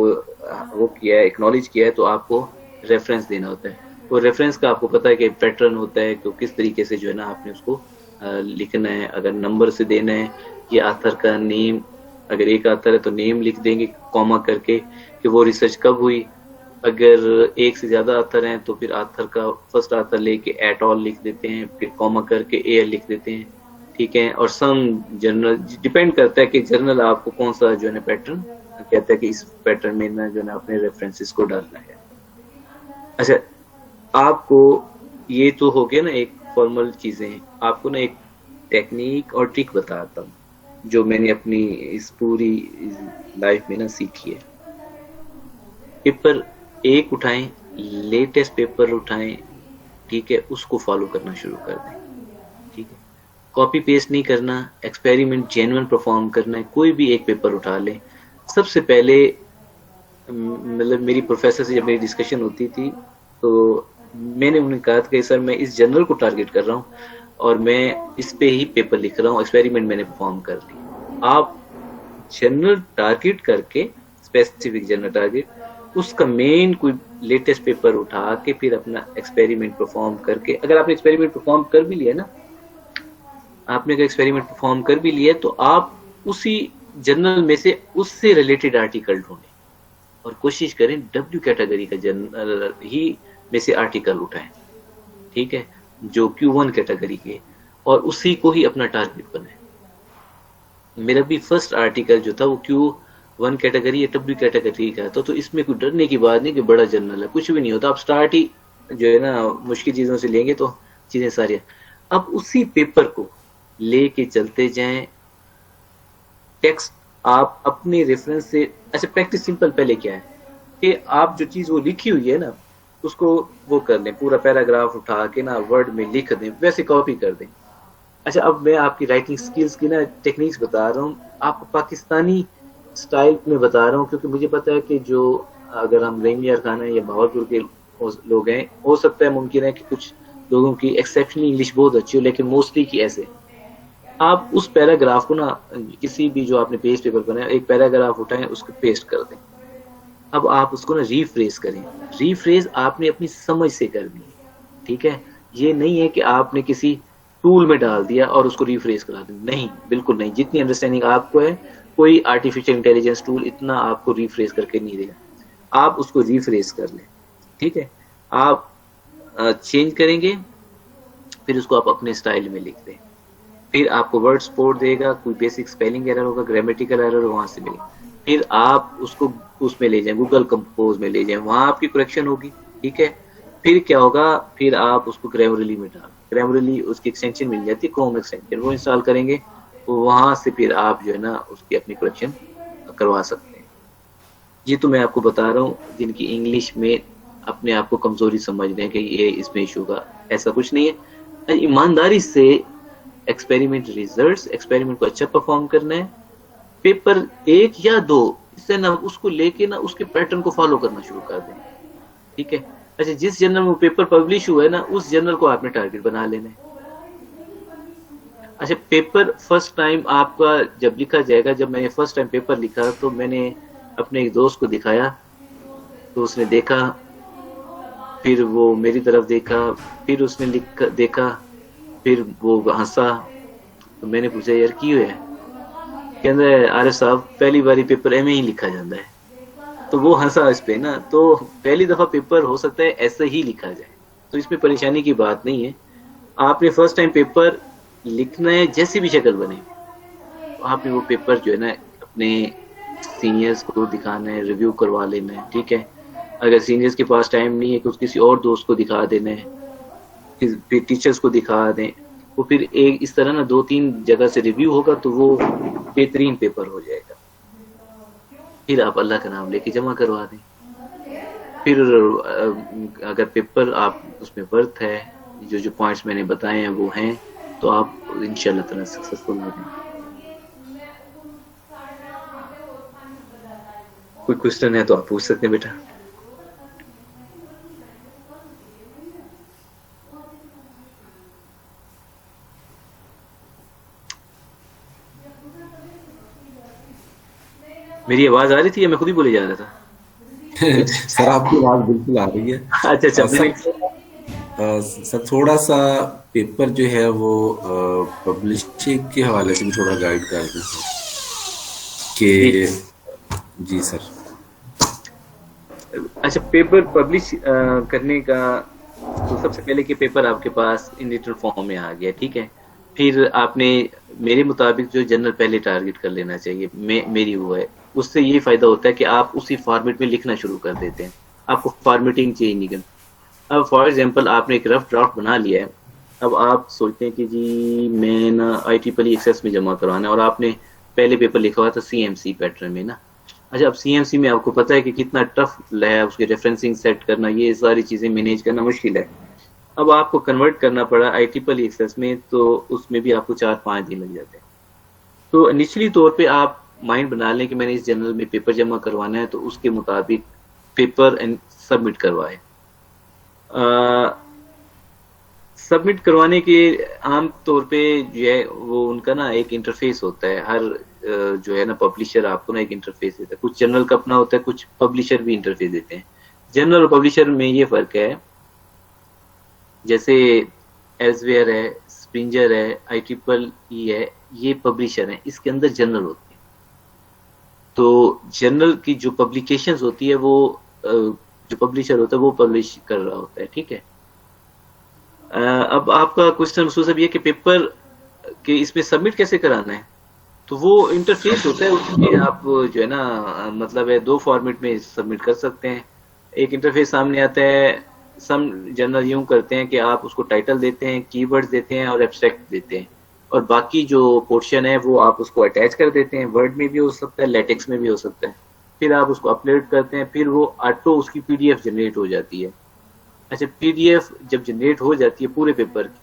वो किया है, एक्नॉलेज किया है, तो आपको रेफरेंस देना होता है। वो रेफरेंस का आपको पता है कि पैटर्न होता है कि किस तरीके से जो है ना आपने उसको लिखना है। अगर नंबर से देना है या आथर का नेम, अगर एक आथर है तो नेम लिख देंगे कॉमा करके कि वो रिसर्च कब हुई, अगर एक से ज्यादा आथर हैं तो फिर आथर का फर्स्ट आथर लेके एट ऑल लिख देते हैं, फिर कॉमा करके एल लिख देते हैं, ठीक है। और सम जर्नल डिपेंड करता है कि जर्नल आपको कौन सा जो है पैटर्न कहता है कि इस पैटर्न में ना जो है अपने रेफरेंसेस को डालना है। अच्छा, आपको ये तो हो गया ना एक फॉर्मल चीजें, आपको ना एक टेक्निक और ट्रिक बताता हूँ जो मैंने अपनी इस पूरी लाइफ में ना सीखी है। पेपर एक उठाएं, लेटेस्ट पेपर उठाएं, ठीक है, उसको फॉलो करना शुरू कर दें, ठीक है। कॉपी पेस्ट नहीं करना, एक्सपेरिमेंट जेन्युइन परफॉर्म करना है। कोई भी एक पेपर उठा लें। सबसे पहले मतलब मेरी प्रोफेसर से जब मेरी डिस्कशन होती थी तो मैंने उन्हें कहा था कि सर मैं इस जर्नल को टारगेट कर रहा हूँ और मैं इस पे ही पेपर लिख रहा हूँ, एक्सपेरिमेंट मैंने परफॉर्म कर लिया। आप जर्नल टारगेट करके, स्पेसिफिक जर्नल टारगेट, उसका मेन कोई लेटेस्ट पेपर उठा के फिर अपना एक्सपेरिमेंट परफॉर्म करके, अगर आपने एक्सपेरिमेंट परफॉर्म कर भी लिया ना, आपने अगर एक्सपेरिमेंट परफॉर्म कर भी लिया तो आप उसी जर्नल में से उससे रिलेटेड आर्टिकल ढूंढें और कोशिश करें डब्ल्यू कैटेगरी का जर्नल ही में से आर्टिकल उठाएं, ठीक है, जो Q1 कैटेगरी के, और उसी को ही अपना टारगेट बनाएं। मेरा भी फर्स्ट आर्टिकल जो था वो Q1 कैटेगरी या W कैटेगरी का था, तो इसमें कोई डरने की बात नहीं कि बड़ा जर्नल है, कुछ भी नहीं होता। आप स्टार्ट ही जो है ना मुश्किल चीजों से लेंगे तो चीजें सारी, अब उसी पेपर को लेके चलते जाएं। टेक्स्ट आप अपने रेफरेंस से, अच्छा प्रैक्टिस सिंपल पहले क्या है कि आप जो चीज वो लिखी हुई है ना उसको वो कर लें, पूरा पैराग्राफ उठा के ना वर्ड में लिख दें, वैसे कॉपी कर दें। अच्छा, अब मैं आपकी राइटिंग स्किल्स की ना टेक्निक्स बता रहा हूँ, आपको पाकिस्तानी स्टाइल में बता रहा हूँ, क्योंकि मुझे पता है कि जो अगर हम रेंगियर खाना या भावलपुर के लोग हैं, हो सकता है मुमकिन है कि कुछ लोगों की एक्सेप्शनली इंग्लिश बहुत अच्छी हो, लेकिन मोस्टली की ऐसे। आप उस पैराग्राफ को ना किसी भी जो आपने पेज पेपर बनाया एक पैराग्राफ उठाएं, उसको पेस्ट कर दें। अब आप उसको ना रीफ्रेज करें। रीफ्रेज आपने अपनी समझ से करनी है, ठीक है। ये नहीं है कि आपने किसी टूल में डाल दिया और उसको रीफ्रेज करा दें, नहीं, बिल्कुल नहीं। जितनी अंडरस्टैंडिंग आपको है, कोई आर्टिफिशियल इंटेलिजेंस टूल इतना आपको रीफ्रेज करके नहीं देगा। आप उसको रीफ्रेज कर लें, ठीक है। आप चेंज करेंगे, फिर उसको आप अपने स्टाइल में लिख दें। फिर आपको वर्ड सपोर्ट देगा, कोई बेसिक स्पेलिंग एरर होगा, ग्रामेटिकल एरर वहां से मिलेगा। फिर आप उसको उसमें ले जाएं, गूगल कंपोज में ले जाएं, वहां आपकी करेक्शन होगी, ठीक है। फिर क्या होगा, फिर आप उसको ग्रामरली में डाल, ग्रामरली उसकी एक्सटेंशन मिल जाती है, क्रोम एक्सटेंशन, वो इंस्टॉल करेंगे तो वहां से फिर आप जो है ना उसकी अपनी करेक्शन करवा सकते हैं। ये तो मैं आपको बता रहा हूँ जिनकी इंग्लिश में अपने आप को कमजोरी समझ रहे हैं कि ये इसमें इशू का, ऐसा कुछ नहीं है। ईमानदारी से एक्सपेरिमेंट रिजल्ट्स, एक्सपेरिमेंट को अच्छा परफॉर्म करना है। पेपर 1 या 2 इससे ना उसको लेके ना उसके पैटर्न को फॉलो करना शुरू कर दें, ठीक है। अच्छा, जिस जर्नल में पेपर पब्लिश हुआ है ना उस जर्नल को आपने टारगेट बना लेना है। अच्छा, पेपर फर्स्ट टाइम आपका जब लिखा जाएगा, जब मैंने फर्स्ट टाइम पेपर लिखा तो मैंने अपने एक दोस्त को दिखाया, तो उसने देखा, फिर वो मेरी तरफ देखा, फिर उसने देखा, फिर वो हंसा। तो मैंने पूछा यार की हुआ है, कहते आरिफ साहब पहली बारी पेपर एम ही लिखा जाता है। तो वो हंसा इस पे ना, तो पहली दफा पेपर हो सकता है ऐसे ही लिखा जाए, तो इसमें परेशानी की बात नहीं है। आपने फर्स्ट टाइम पेपर लिखना है, जैसी भी शक्ल बने, आपने वो पेपर जो है ना अपने सीनियर्स को दिखाना है, रिव्यू करवा लेना है, ठीक है। अगर सीनियर्स के पास टाइम नहीं है, कुछ किसी और दोस्त को दिखा देना है, फिर टीचर्स को दिखा दें, वो फिर एक इस तरह ना 2-3 जगह से रिव्यू होगा तो वो बेहतरीन पेपर हो जाएगा। फिर आप अल्लाह का नाम लेके जमा करवा दें। फिर अगर पेपर आप उसमें वर्थ है, जो जो पॉइंट्स मैंने बताए हैं वो हैं, तो आप इंशाल्लाह ताला सक्सेसफुल हो जाएंगे। कोई क्वेश्चन है तो आप पूछ सकते हैं बेटा। मेरी आवाज आ रही थी या मैं खुद ही बोले जा रहा था? सर आपकी आवाज बिल्कुल आ रही है। अच्छा, सर थोड़ा सा पेपर जो है वो पब्लिशिंग के हवाले से भी थोड़ा गाइड कर दें कि जी सर। अच्छा, पेपर पब्लिश करने का, तो सबसे पहले कि पेपर आपके पास इन रिटन फॉर्म में आ गया, ठीक है। फिर आपने मेरे मुताबिक जो जनरल पहले टारगेट कर लेना चाहिए, मेरी वो है। उससे ये फायदा होता है कि आप उसी फॉर्मेट में लिखना शुरू कर देते हैं, आपको फॉर्मेटिंग चेंज नहीं करनी। अब फॉर एग्जांपल आपने एक रफ ड्राफ्ट बना लिया है, अब आप सोचते हैं कि जी मैं ना IEEE एक्सेस में जमा करवाना है, और आपने पहले पेपर लिखा हुआ था CMC पैटर्न में ना। अच्छा, अब CMC में आपको पता है कि कितना टफ है, उसके रेफरेंसिंग सेट करना, ये सारी चीजें मैनेज करना मुश्किल है। अब आपको कन्वर्ट करना पड़ा IEEE एक्सेस में, तो उसमें भी आपको 4-5 दिन लग जाते हैं। तो निचली तौर पे आप माइंड बना लें कि मैंने इस जनरल में पेपर जमा करवाना है, तो उसके मुताबिक पेपर एंड सबमिट करवाए। सबमिट करवाने के आम तौर पे जो है वो उनका ना एक इंटरफेस होता है, हर जो है ना पब्लिशर आपको ना एक इंटरफेस देता है। कुछ जनरल का अपना होता है, कुछ पब्लिशर भी इंटरफेस देते हैं। जनरल और पब्लिशर में ये फर्क है, जैसे एल्सवेयर है, स्प्रिंगर है, IEEE है, ये पब्लिशर है, इसके अंदर जनरल होती है। तो जनरल की जो पब्लिकेशंस होती है वो जो पब्लिशर होता है वो पब्लिश कर रहा होता है, ठीक है। अब आपका क्वेश्चन महसूस अब ये कि पेपर के इसमें सबमिट कैसे कराना है, तो वो इंटरफेस होता है उसमें आप जो है ना मतलब है 2 फॉर्मेट में सबमिट कर सकते हैं। एक इंटरफेस सामने आता है, सम जनरल यूं करते हैं कि आप उसको टाइटल देते हैं, कीवर्ड्स देते हैं और एब्स्ट्रैक्ट देते हैं, और बाकी जो पोर्शन है वो आप उसको अटैच कर देते हैं। वर्ड में भी हो सकता है, लेटेक्स में भी हो सकता है। फिर आप उसको अपलोड करते हैं, फिर वो ऑटो उसकी PDF जनरेट हो जाती है। अच्छा, PDF जब जनरेट हो जाती है पूरे पेपर की,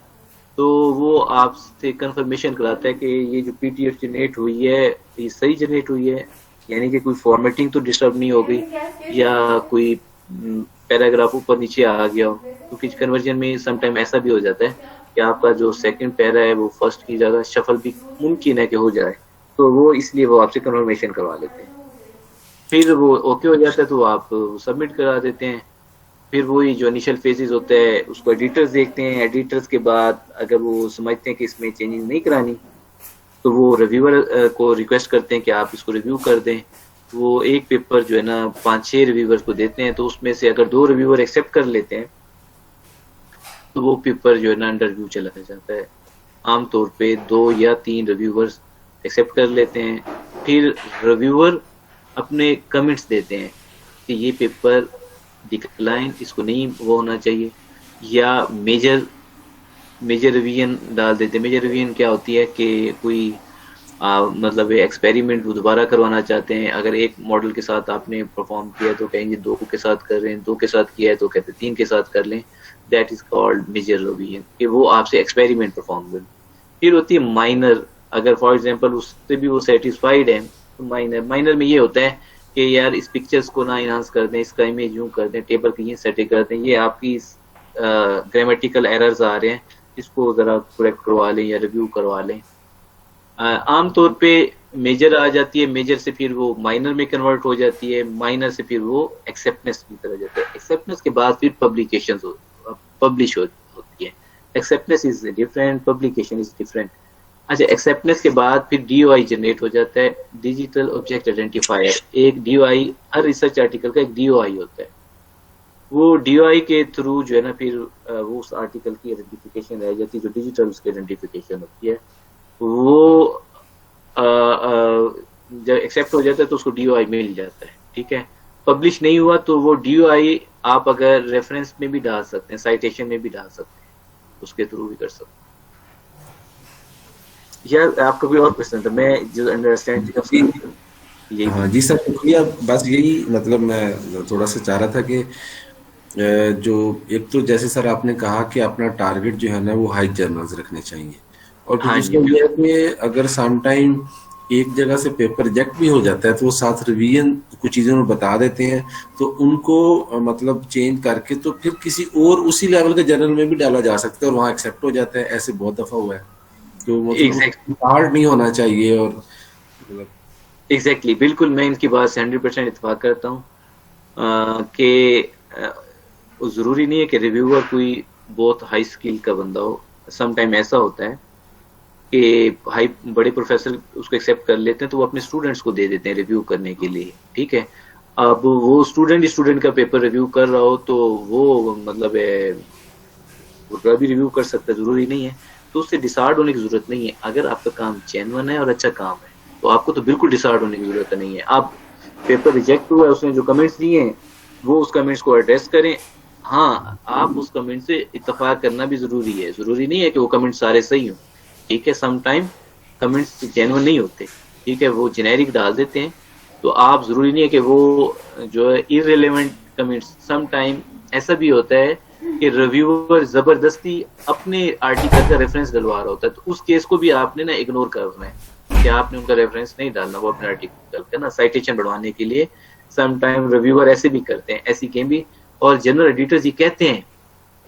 तो वो आपसे कंफर्मेशन कराता है कि ये जो PDF जनरेट हुई है ये सही जनरेट हुई है, यानी कि कोई फॉर्मेटिंग तो डिस्टर्ब नहीं हो गई, या कोई पैराग्राफ ऊपर नीचे आ गया हो। क्योंकि कन्वर्जन में समटाइम ऐसा भी हो जाता है कि आपका जो सेकंड पैरा है वो फर्स्ट की जगह शफल भी मुमकिन है कि हो जाए, तो वो इसलिए वो आपसे कंफर्मेशन करवा लेते हैं। फिर वो ओके हो जाता है तो आप सबमिट करा देते हैं। फिर वही जो इनिशियल फेजेस होता है उसको एडिटर्स देखते हैं। एडिटर्स के बाद अगर वो समझते हैं कि इसमें चेंजेस नहीं करानी, तो वो रिव्यूअर को रिक्वेस्ट करते हैं कि आप इसको रिव्यू कर दें। वो एक पेपर जो है ना 5-6 रिव्यूअर्स को देते हैं, तो उसमें से अगर 2 रिव्यूअर एक्सेप्ट कर लेते हैं तो वो पेपर जो है ना अंडर रिव्यू चला जाता है। आमतौर पे 2 या 3 रिव्यूअर्स एक्सेप्ट कर लेते हैं। फिर रिव्यूअर अपने कमेंट्स देते हैं कि ये पेपर डिक्लाइन, इसको नहीं वो होना चाहिए, या मेजर रिवीजन डाल देते हैं। मेजर रिवीजन क्या होती है कि कोई मतलब एक्सपेरिमेंट दोबारा करवाना चाहते हैं। अगर एक मॉडल के साथ आपने परफॉर्म किया तो कहेंगे 2 के साथ कर रहे हैं, 2 के साथ किया है तो कहते हैं 3 के साथ कर लें। That is called major revision, कि वो आपसे एक्सपेरिमेंट परफॉर्म करें। फिर होती है माइनर, अगर फॉर एग्जांपल उससे भी वो सेटिस्फाइड है तो माइनर में ये होता है कि यार इस पिक्चर्स को ना इनहांस कर दें, इसका इमेज यूं कर दें, टेबल की ये सेटिंग कर दें, ये आपकी ग्रामेटिकल एरर्स आ रहे हैं, इसको जरा करेक्ट करवा लें या रिव्यू करवा लें। आमतौर पे मेजर आ जाती है, मेजर से फिर वो माइनर में कन्वर्ट हो जाती है, माइनर से फिर वो एक्सेप्टेंस की तरह जाता है। एक्सेप्टेंस के बाद फिर पब्लिकेशन पब्लिश होती है। Acceptance is different, publication is different. अच्छा, एक्सेप्टेंस के बाद फिर DOI जनरेट हो जाता है, डिजिटल ऑब्जेक्ट आइडेंटिफायर। एक DOI, हर रिसर्च आर्टिकल का एक DOI होता है। वो DOI के थ्रू जो है ना फिर वो उस आर्टिकल की आइडेंटिफिकेशन रह जाती है, जो डिजिटल उसकी आइडेंटिफिकेशन होती है। वो जब एक्सेप्ट हो जाता है तो उसको DOI मिल जाता है, ठीक है। पब्लिश नहीं हुआ तो वो DOI आप अगर रेफरेंस में भी डाल सकते हैं, साइटेशन में भी डाल सकते हैं, उसके थ्रू भी कर सकते हैं। यार आपका कोई और क्वेश्चन था? मैं जो अंडरस्टैंड यही। हाँ जी सर, शुक्रिया। बस यही मतलब मैं थोड़ा सा चाह रहा था कि जो एक तो जैसे सर आपने कहा कि अपना टारगेट जो है ना वो हाई जर्नल्स रखने चाहिए, और फिर दूसरा ये है कि अगर सम टाइम एक जगह से पेपर रिजेक्ट भी हो जाता है तो वो साथ रिवीजन कुछ चीज़ों में बता देते हैं, तो उनको मतलब चेंज करके तो फिर किसी और उसी लेवल के जर्नल में भी डाला जा सकता है और वहाँ एक्सेप्ट हो जाता है। ऐसे बहुत दफ़ा हुआ है, तो मतलब हार्ड नहीं होना चाहिए। और एग्जैक्टली बिल्कुल मैं इनकी बात से 100% इत्तेफाक करता हूँ कि ज़रूरी नहीं है कि रिव्यूअर कोई बहुत हाई स्किल का बंदा हो। सम टाइम ऐसा होता है कि बड़े प्रोफेसर उसको एक्सेप्ट कर लेते हैं तो वो अपने स्टूडेंट्स को दे देते हैं रिव्यू करने के लिए, ठीक है। अब वो स्टूडेंट का पेपर रिव्यू कर रहा हो तो वो मतलब वो भी रिव्यू कर सकता है, जरूरी नहीं है। तो उससे डिसार्ड होने की जरूरत नहीं है। अगर आपका काम जेन्युइन है और अच्छा काम है तो आपको तो बिल्कुल डिसार्ड होने की जरूरत नहीं है। आप पेपर रिजेक्ट हुआ है, उसने जो कमेंट्स दिए हैं वो उस कमेंट्स को एड्रेस करें। हाँ, आप उस कमेंट से इत्तेफाक करना भी जरूरी है। जरूरी नहीं है कि वो कमेंट सारे सही हों, ठीक है। समटाइम कमेंट्स जेन्युइन नहीं होते, ठीक है, वो जेनेरिक डाल देते हैं। तो आप जरूरी नहीं है कि वो जो है इररिलेवेंट कमेंट्स, समटाइम ऐसा भी होता है कि रिव्यूअर जबरदस्ती अपने आर्टिकल का रेफरेंस डलवा रहा होता है, तो उस केस को भी आपने ना इग्नोर करना है कि आपने उनका रेफरेंस नहीं डालना, वो अपने आर्टिकल का ना साइटेशन बढ़वाने के लिए समटाइम रिव्यूअर ऐसे भी करते हैं, ऐसी गेम भी। और जनरल एडिटर्स ये कहते हैं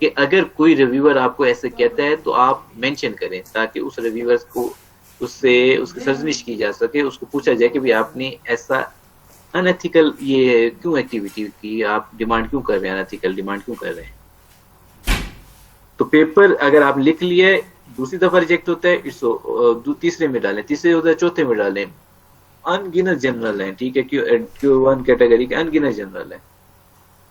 कि अगर कोई रिव्यूअर आपको ऐसे कहता है तो आप मेंशन करें, ताकि उस रिव्यूअर को उससे उसकी सर्जनिश की जा सके, उसको पूछा जाए कि भाई आपने ऐसा अनएथिकल ये क्यों एक्टिविटी की, आप डिमांड क्यों कर रहे हैं, अनएथिकल डिमांड क्यों कर रहे हैं। तो पेपर अगर आप लिख लिए, दूसरी दफा रिजेक्ट होता है, तीसरे में डालें, तीसरे होता है चौथे में डालें। अनगिनत जनरल है, ठीक है, Q1 कैटेगरी के अनगिनत जनरल है।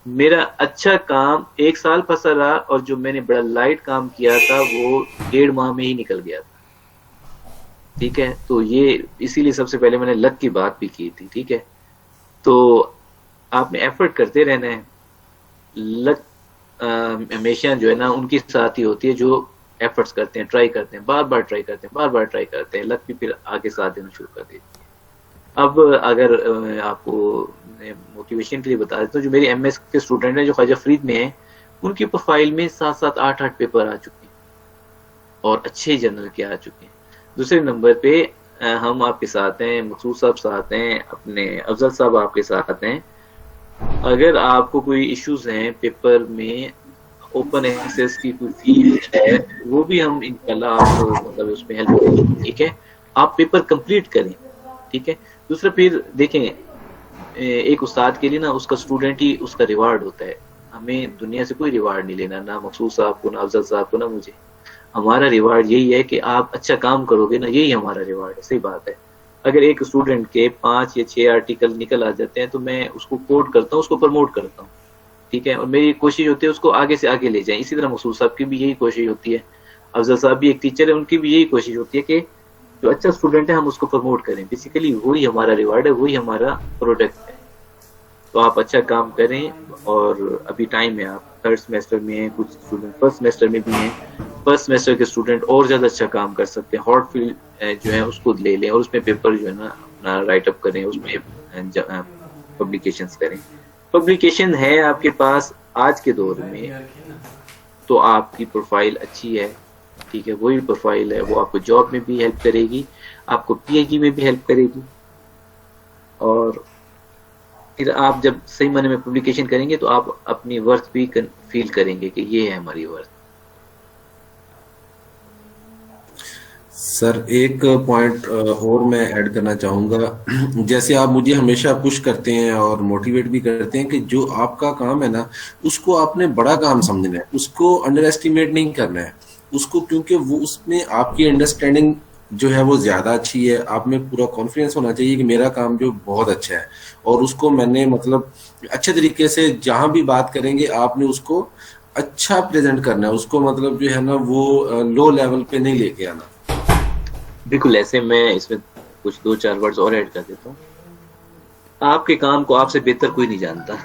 मेरा अच्छा काम 1 साल फंसा रहा और जो मैंने बड़ा लाइट काम किया था वो 1.5 माह में ही निकल गया था, ठीक है। तो ये इसीलिए सबसे पहले मैंने लक की बात भी की थी, ठीक है। तो आपने एफर्ट करते रहना है। लक हमेशा जो है ना उनकी साथ ही होती है जो एफर्ट्स करते हैं, ट्राई करते हैं, बार बार ट्राई करते हैं, बार बार ट्राई करते हैं। लक भी फिर आगे साथ देना शुरू कर देती है। अब अगर आपको मोटिवेशन के लिए बता देता हूँ, जो मेरे एमएस के स्टूडेंट हैं जो ख्वाजा फरीद में हैं, उनकी प्रोफाइल में 7-7, 8-8 पेपर आ चुके हैं और अच्छे जर्नल के आ चुके हैं। दूसरे नंबर पे हम आपके साथ हैं, मकसूद साहब साथ हैं, अपने अफजल साहब आपके साथ हैं। अगर आपको कोई इश्यूज हैं पेपर में, ओपन एक्सेस की कोई फील्ड है, वो भी हम इंशाल्लाह आपको मतलब उसमें हेल्प करेंगे, ठीक है। आप पेपर कंप्लीट करें, ठीक है। दूसरा फिर देखें, एक उस्ताद के लिए ना उसका स्टूडेंट ही उसका रिवार्ड होता है। हमें दुनिया से कोई रिवार्ड नहीं लेना, ना मकसूद साहब को, ना अफजल साहब को, ना मुझे। हमारा रिवार्ड यही है कि आप अच्छा काम करोगे ना, यही हमारा रिवार्ड है। सही बात है। अगर एक स्टूडेंट के 5 या 6 आर्टिकल निकल आ जाते हैं तो मैं उसको कोट करता हूँ, उसको प्रमोट करता हूँ, ठीक है। और मेरी कोशिश होती है उसको आगे से आगे ले जाएं। इसी तरह मकसूद साहब की भी यही कोशिश होती है, अफजल साहब भी एक टीचर है, उनकी भी यही कोशिश होती है कि जो अच्छा स्टूडेंट है हम उसको प्रमोट करें। बेसिकली वही हमारा रिवार्ड है, वही हमारा प्रोडक्ट है। तो आप अच्छा काम करें। और अभी टाइम है, आप 3rd सेमेस्टर में हैं, कुछ स्टूडेंट 1st सेमेस्टर में भी हैं। 1st सेमेस्टर के स्टूडेंट और ज्यादा अच्छा काम कर सकते हैं। हॉट फील्ड जो है उसको ले लें और उसमें पेपर जो है ना अपना राइट अप करें, उसमें पब्लिकेशंस करें। पब्लिकेशन है आपके पास आज के दौर में तो आपकी प्रोफाइल अच्छी है, ठीक है। वही प्रोफाइल है, वो आपको जॉब में भी हेल्प करेगी, आपको पीएचडी में भी हेल्प करेगी। और फिर आप जब सही मायने में पब्लिकेशन करेंगे तो आप अपनी वर्थ भी फील करेंगे कि ये है हमारी वर्थ। सर एक पॉइंट और मैं ऐड करना चाहूँगा। जैसे आप मुझे हमेशा पुश करते हैं और मोटिवेट भी करते हैं कि जो आपका काम है ना उसको आपने बड़ा काम समझना है, उसको अंडर एस्टिमेट नहीं करना है उसको, क्योंकि वो उसमें आपकी अंडरस्टैंडिंग जो है वो ज़्यादा अच्छी है। आप में पूरा कॉन्फिडेंस होना चाहिए कि मेरा काम जो बहुत अच्छा है और उसको मैंने मतलब अच्छे तरीके से जहाँ भी बात करेंगे आपने उसको अच्छा प्रेजेंट करना है, उसको मतलब जो है ना वो लो लेवल पे नहीं लेके आना। बिल्कुल ऐसे मैं इसमें कुछ 2-4 वर्ड्स और ऐड कर देता हूँ। आपके काम को आपसे बेहतर कोई नहीं जानता,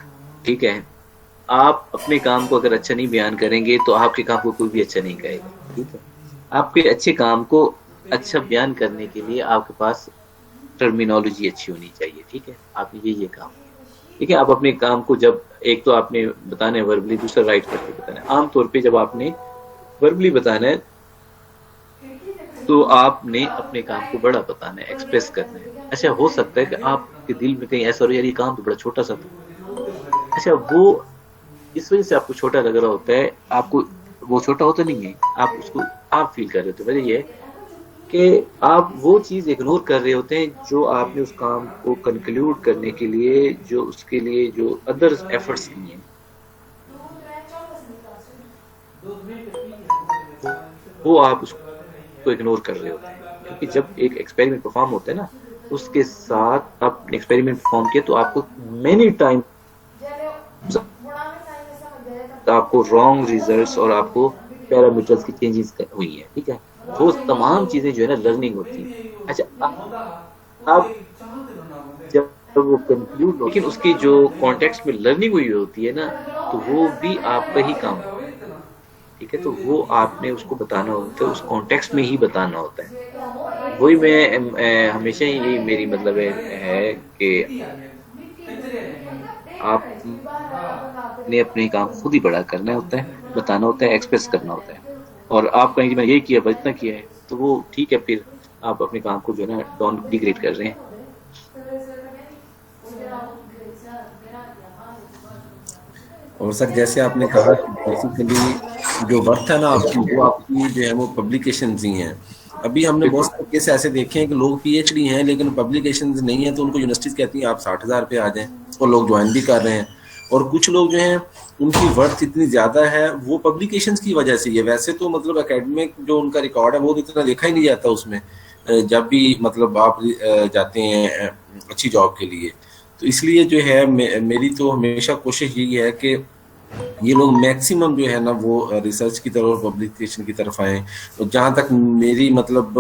ठीक है। आप अपने काम को अगर अच्छा नहीं बयान करेंगे तो आपके काम को कोई भी अच्छा नहीं कहेगा, ठीक है। आपके अच्छे काम को अच्छा बयान करने के लिए आपके पास टर्मिनोलॉजी अच्छी होनी चाहिए, ठीक है। आप ये काम, ठीक है। आप अपने काम को जब एक तो आपने बताना है वर्बली, दूसरा राइट करके बताना है। आमतौर पे जब आपने वर्बली बताना है तो आपने अपने काम को बड़ा बताना है, एक्सप्रेस करना है। अच्छा, हो सकता है कि आपके दिल में कहीं ऐसा हो यार ये काम तो बड़ा छोटा सा था, अच्छा वो इस वजह से आपको छोटा लग रहा होता है। आपको वो छोटा होता नहीं है, आप उसको आप फील कर रहे होते हैं। वजह ये है कि आप वो चीज इग्नोर कर रहे होते हैं जो आपने उस काम को कंक्लूड करने के लिए, जो उसके लिए जो अदर एफर्ट्स किए हैं, वो आप उसको इग्नोर कर रहे होते हैं। क्योंकि जब एक एक्सपेरिमेंट परफॉर्म होता है ना उसके साथ आपने एक्सपेरिमेंट परफॉर्म किया तो आपको मेनी टाइम आपको रॉन्ग रिजल्ट्स और आपको पैरामीटर्स की चेंजेस हुई है, ठीक है। वो तमाम चीजें जो है ना लर्निंग होती है। अच्छा, आप जब वो कंक्लूड हो, लेकिन उसकी जो कॉन्टेक्स्ट में लर्निंग हुई होती है ना, तो वो भी आपका ही काम है, ठीक है। तो वो आपने उसको बताना होता है, उस कॉन्टेक्स्ट में ही बताना होता है। वही मैं हमेशा ही मेरी मतलब है कि आपने अपने काम खुद ही बड़ा करना होता है, बताना होता है, एक्सप्रेस करना होता है। और आप कहेंगे मैंने यही किया, बस इतना किया है, तो वो ठीक है, फिर आप अपने काम को जो है ना डाउन डिग्रेड कर रहे हैं। और सर जैसे आपने कहा कि बेसिकली जो वर्थ है ना आपकी, वो आपकी जो है वो पब्लिकेशन ही हैं। अभी हमने बहुत सारे केस ऐसे देखे हैं कि लोग पीएचडी हैं लेकिन पब्लिकेशन नहीं है, तो उनको यूनिवर्सिटीज कहती हैं आप 60,000 पे आ जाएं, और लोग ज्वाइन भी कर रहे हैं। और कुछ लोग जो हैं उनकी वर्थ इतनी ज्यादा है वो पब्लिकेशंस की वजह से ही है। वैसे तो मतलब एकेडमिक जो उनका रिकॉर्ड है वो तो इतना देखा ही नहीं जाता उसमें, जब भी मतलब आप जाते हैं अच्छी जॉब के लिए। तो इसलिए जो है मेरी तो हमेशा कोशिश यही है कि ये लोग मैक्सिमम जो है ना वो रिसर्च की तरफ और पब्लिकेशन की तरफ आए। और जहाँ तक मेरी मतलब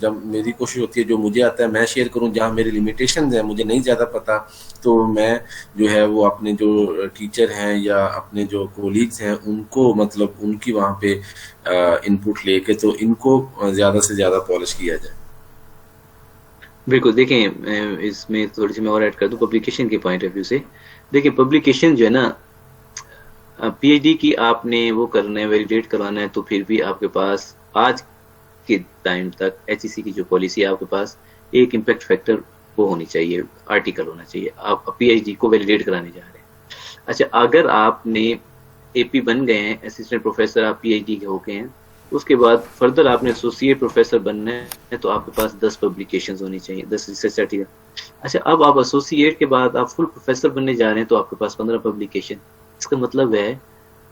जब मेरी कोशिश होती है जो मुझे आता है मैं शेयर करूँ, जहाँ मेरी लिमिटेशंस हैं मुझे नहीं ज़्यादा पता, तो मैं जो है वो अपने जो टीचर हैं या अपने जो कोलीग्स हैं उनको मतलब उनकी वहाँ पे इनपुट लेके तो इनको ज़्यादा से ज़्यादा पॉलिश किया जाए। बिल्कुल, देखें इसमें थोड़ी सी मैं और ऐड कर दूं पब्लिकेशन के पॉइंट ऑफ व्यू से। देखिए पब्लिकेशन जो है ना, पीएचडी की आपने वो करना है, वैलिडेट करवाना है, तो फिर भी आपके पास आज के टाइम तक एचईसी की जो पॉलिसी है, आपके पास एक इम्पैक्ट फैक्टर वो होनी चाहिए, आर्टिकल होना चाहिए। आप पीएचडी को वैलिडेट कराने जा रहे हैं। अच्छा, अगर आपने एपी बन गए हैं, असिस्टेंट प्रोफेसर, आप पीएचडी के हो गए हैं, उसके बाद फर्दर आपने एसोसिएट प्रोफेसर बनना है, तो आपके पास 10 पब्लिकेशंस होनी चाहिए, 10 रिसर्च आर्टिकल। अच्छा, अब आप एसोसिएट के बाद आप फुल प्रोफेसर बनने जा रहे हैं, तो आपके पास 15 पब्लिकेशन। इसका मतलब है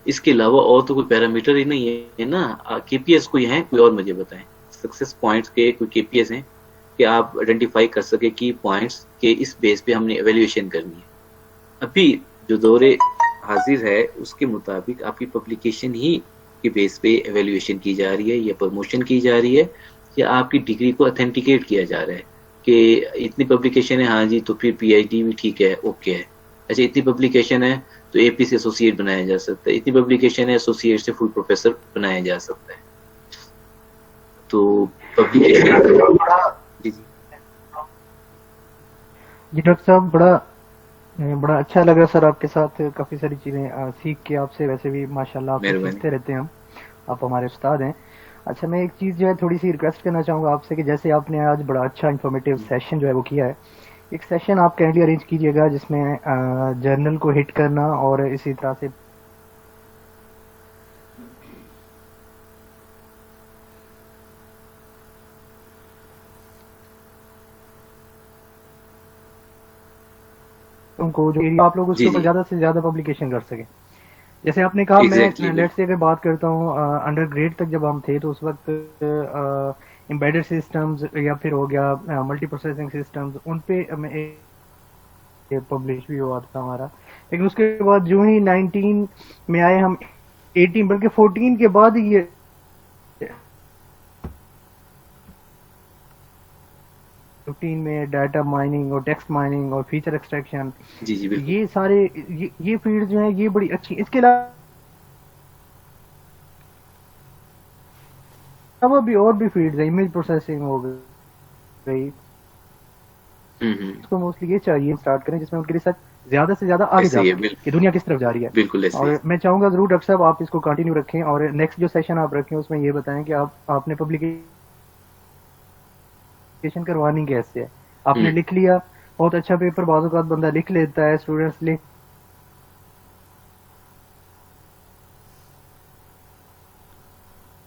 इसके अलावा और तो कोई पैरामीटर ही नहीं है ना। केपीएस कोई है, कोई और मुझे बताएं सक्सेस पॉइंट्स के कोई केपीएस हैं कि आप आइडेंटिफाई कर सके की पॉइंट्स के इस बेस पे हमने एवेल्युएशन करनी है। अभी जो दौरे हाजिर है उसके मुताबिक आपकी पब्लिकेशन ही के बेस पे एवेल्युएशन की जा रही है या प्रमोशन की जा रही है, या आपकी डिग्री को ऑथेंटिकेट किया जा रहा है कि इतनी पब्लिकेशन है, हाँ जी तो फिर पीएचडी भी ठीक है, ओके है। अच्छा, इतनी पब्लिकेशन है तो एपी से एसोसिएट बनाया जा सकता है, इतनी पब्लिकेशन है एसोसिएट से फुल प्रोफेसर बनाया जा सकता है। तो पब्लिकेशन जी डॉक्टर साहब, बड़ा अच्छा लगा सर आपके साथ काफी सारी चीजें सीख के आपसे। वैसे भी माशाल्लाह आप सीखते रहते हैं, आप हमारे उस्ताद हैं। अच्छा, मैं एक चीज जो है थोड़ी सी रिक्वेस्ट करना चाहूंगा आपसे कि जैसे आपने आज बड़ा अच्छा इंफॉर्मेटिव सेशन जो है वो किया है, एक सेशन आप काइंडली अरेंज कीजिएगा जिसमें जर्नल को हिट करना और इसी तरह से उनको जो एरिया आप लोग उसके ऊपर ज्यादा से ज्यादा पब्लिकेशन कर सके। जैसे आपने कहा, मैं लेट से अगर बात करता हूँ, अंडर ग्रेड तक जब हम थे तो उस वक्त एम्बेडेड सिस्टम्स या फिर हो गया मल्टी प्रोसेसिंग सिस्टम्स, उन पे पब्लिश भी हुआ था हमारा। लेकिन उसके बाद जो ही 19 में आए हम, 18 बल्कि 14 के बाद ही ये रूटीन में डाटा माइनिंग और टेक्स्ट माइनिंग और फीचर एक्सट्रैक्शन, जी जी बिल्कुल, ये सारे ये फील्ड जो है ये बड़ी अच्छी। इसके अलावा भी और भी फील्ड है, इमेज प्रोसेसिंग हो गई, इसको मोस्टली ये चाहिए स्टार्ट करें जिसमें उनकी रिसर्च ज्यादा से ज्यादा आगे जाए कि दुनिया किस तरफ जा रही है। बिल्कुल ऐसे। और मैं चाहूंगा जरूर डॉक्टर साहब आप इसको कंटिन्यू रखें और नेक्स्ट जो सेशन आप रखें उसमें ये बताएं कि आपने पब्लिकेशन करवानी कैसे है। आपने लिख लिया, बहुत अच्छा पेपर, बाज़ औक़ात बंदा लिख लेता है, स्टूडेंट्स लिख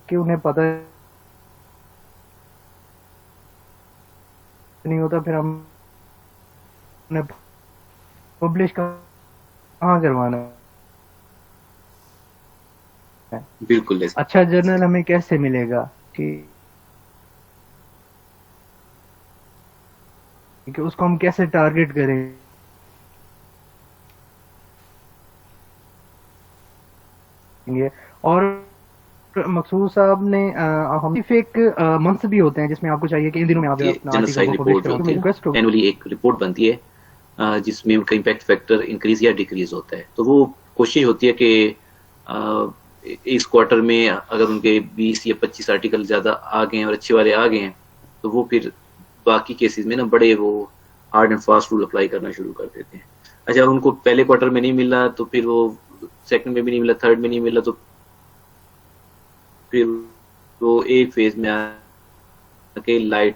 कि उन्हें पता नहीं होता, फिर हम पब्लिश कहाँ करवाना है। बिल्कुल ऐसे। अच्छा जर्नल हमें कैसे मिलेगा कि कि उसको हम कैसे टारगेट करेंगे। और मकसूद साहब ने हम फेक मंथ्स भी होते हैं जिसमें आपको चाहिए कि इन दिनों में आप अपना जेनोसाइड रिपोर्ट होती है, एनुअली एक रिपोर्ट बनती है जिसमें उनका इम्पैक्ट फैक्टर इंक्रीज या डिक्रीज होता है। तो वो कोशिश होती है कि इस क्वार्टर में अगर उनके 20 या 25 आर्टिकल ज्यादा आ गए हैं और अच्छे वाले आ गए हैं तो वो फिर बाकी केसेस में ना बड़े वो hard and fast rule apply करना शुरू कर देते हैं। अच्छा, उनको पहले क्वार्टर में नहीं मिला तो फिर वो सेकंड में भी नहीं मिला, थर्ड में नहीं मिला तो फिर वो एक फेज में आके लाइट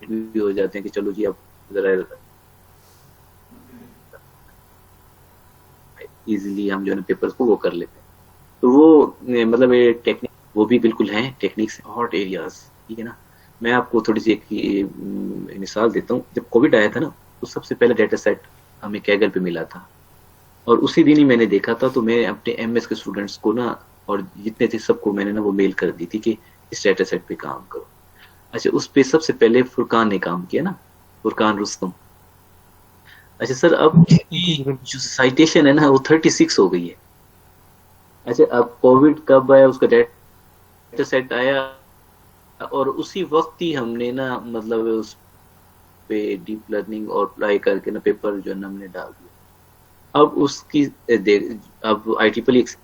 भी हो जाते हैं कि चलो जी अब जरा इजीली हम जो है पेपर्स को वो कर लेते हैं। तो वो मतलब ये टेक्निक वो भी बिल्कुल हैं टेक्निक्स हॉट एरियाज, ठीक है ना। मैं आपको थोड़ी सी एक मिसाल देता हूँ। जब कोविड आया था ना तो सबसे पहले डेटा सेट हमें कैगल पे मिला था और उसी दिन ही मैंने देखा था। तो मैं अपने एमएस के स्टूडेंट्स को ना और जितने थे सबको मैंने ना वो मेल कर दी थी कि इस डेटा सेट पे काम करो। अच्छा, उस पे सबसे पहले फुरकान ने काम किया ना, फुरकान रुस्तम। अच्छा सर, अब जो साइटेशन है ना वो 36 हो गई है। अच्छा, अब कोविड कब आया, उसका डेटा सेट आया और उसी वक्त ही हमने ना मतलब उस पे डीप लर्निंग और अप्लाई करके ना पेपर जो है ना हमने डाल दिया। अब उसकी अब IEEE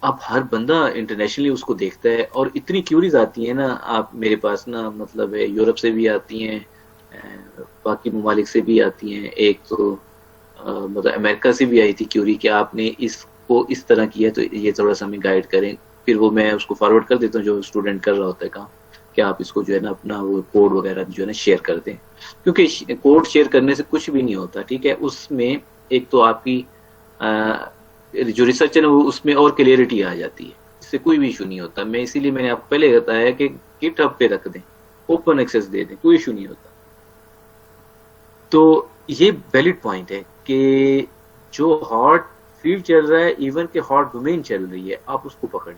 अब हर बंदा इंटरनेशनली उसको देखता है और इतनी क्यूरीज आती है ना आप मेरे पास ना, मतलब है यूरोप से भी आती हैं, बाकी ममालिक से भी आती हैं। एक तो मतलब अमेरिका से भी आई थी क्यूरी कि आपने इसको इस तरह किया तो ये थोड़ा सा हमें गाइड करें। फिर वो मैं उसको फॉरवर्ड कर देता हूँ जो स्टूडेंट कर रहा होता है काम, कि आप इसको जो है ना अपना वो कोड वगैरह जो है ना शेयर कर दें, क्योंकि कोड शेयर करने से कुछ भी नहीं होता, ठीक है। उसमें एक तो आपकी जो रिसर्च है ना वो उसमें और क्लियरिटी आ जाती है, इससे कोई भी इशू नहीं होता। मैं इसीलिए मैंने आपको पहले बताया कि गिटहब पे रख दें, ओपन एक्सेस दे दें, कोई इशू नहीं होता। तो ये वैलिड पॉइंट है कि जो हॉट फील्ड चल रहा है, इवन के हॉट डोमेन चल रही है, आप उसको पकड़ें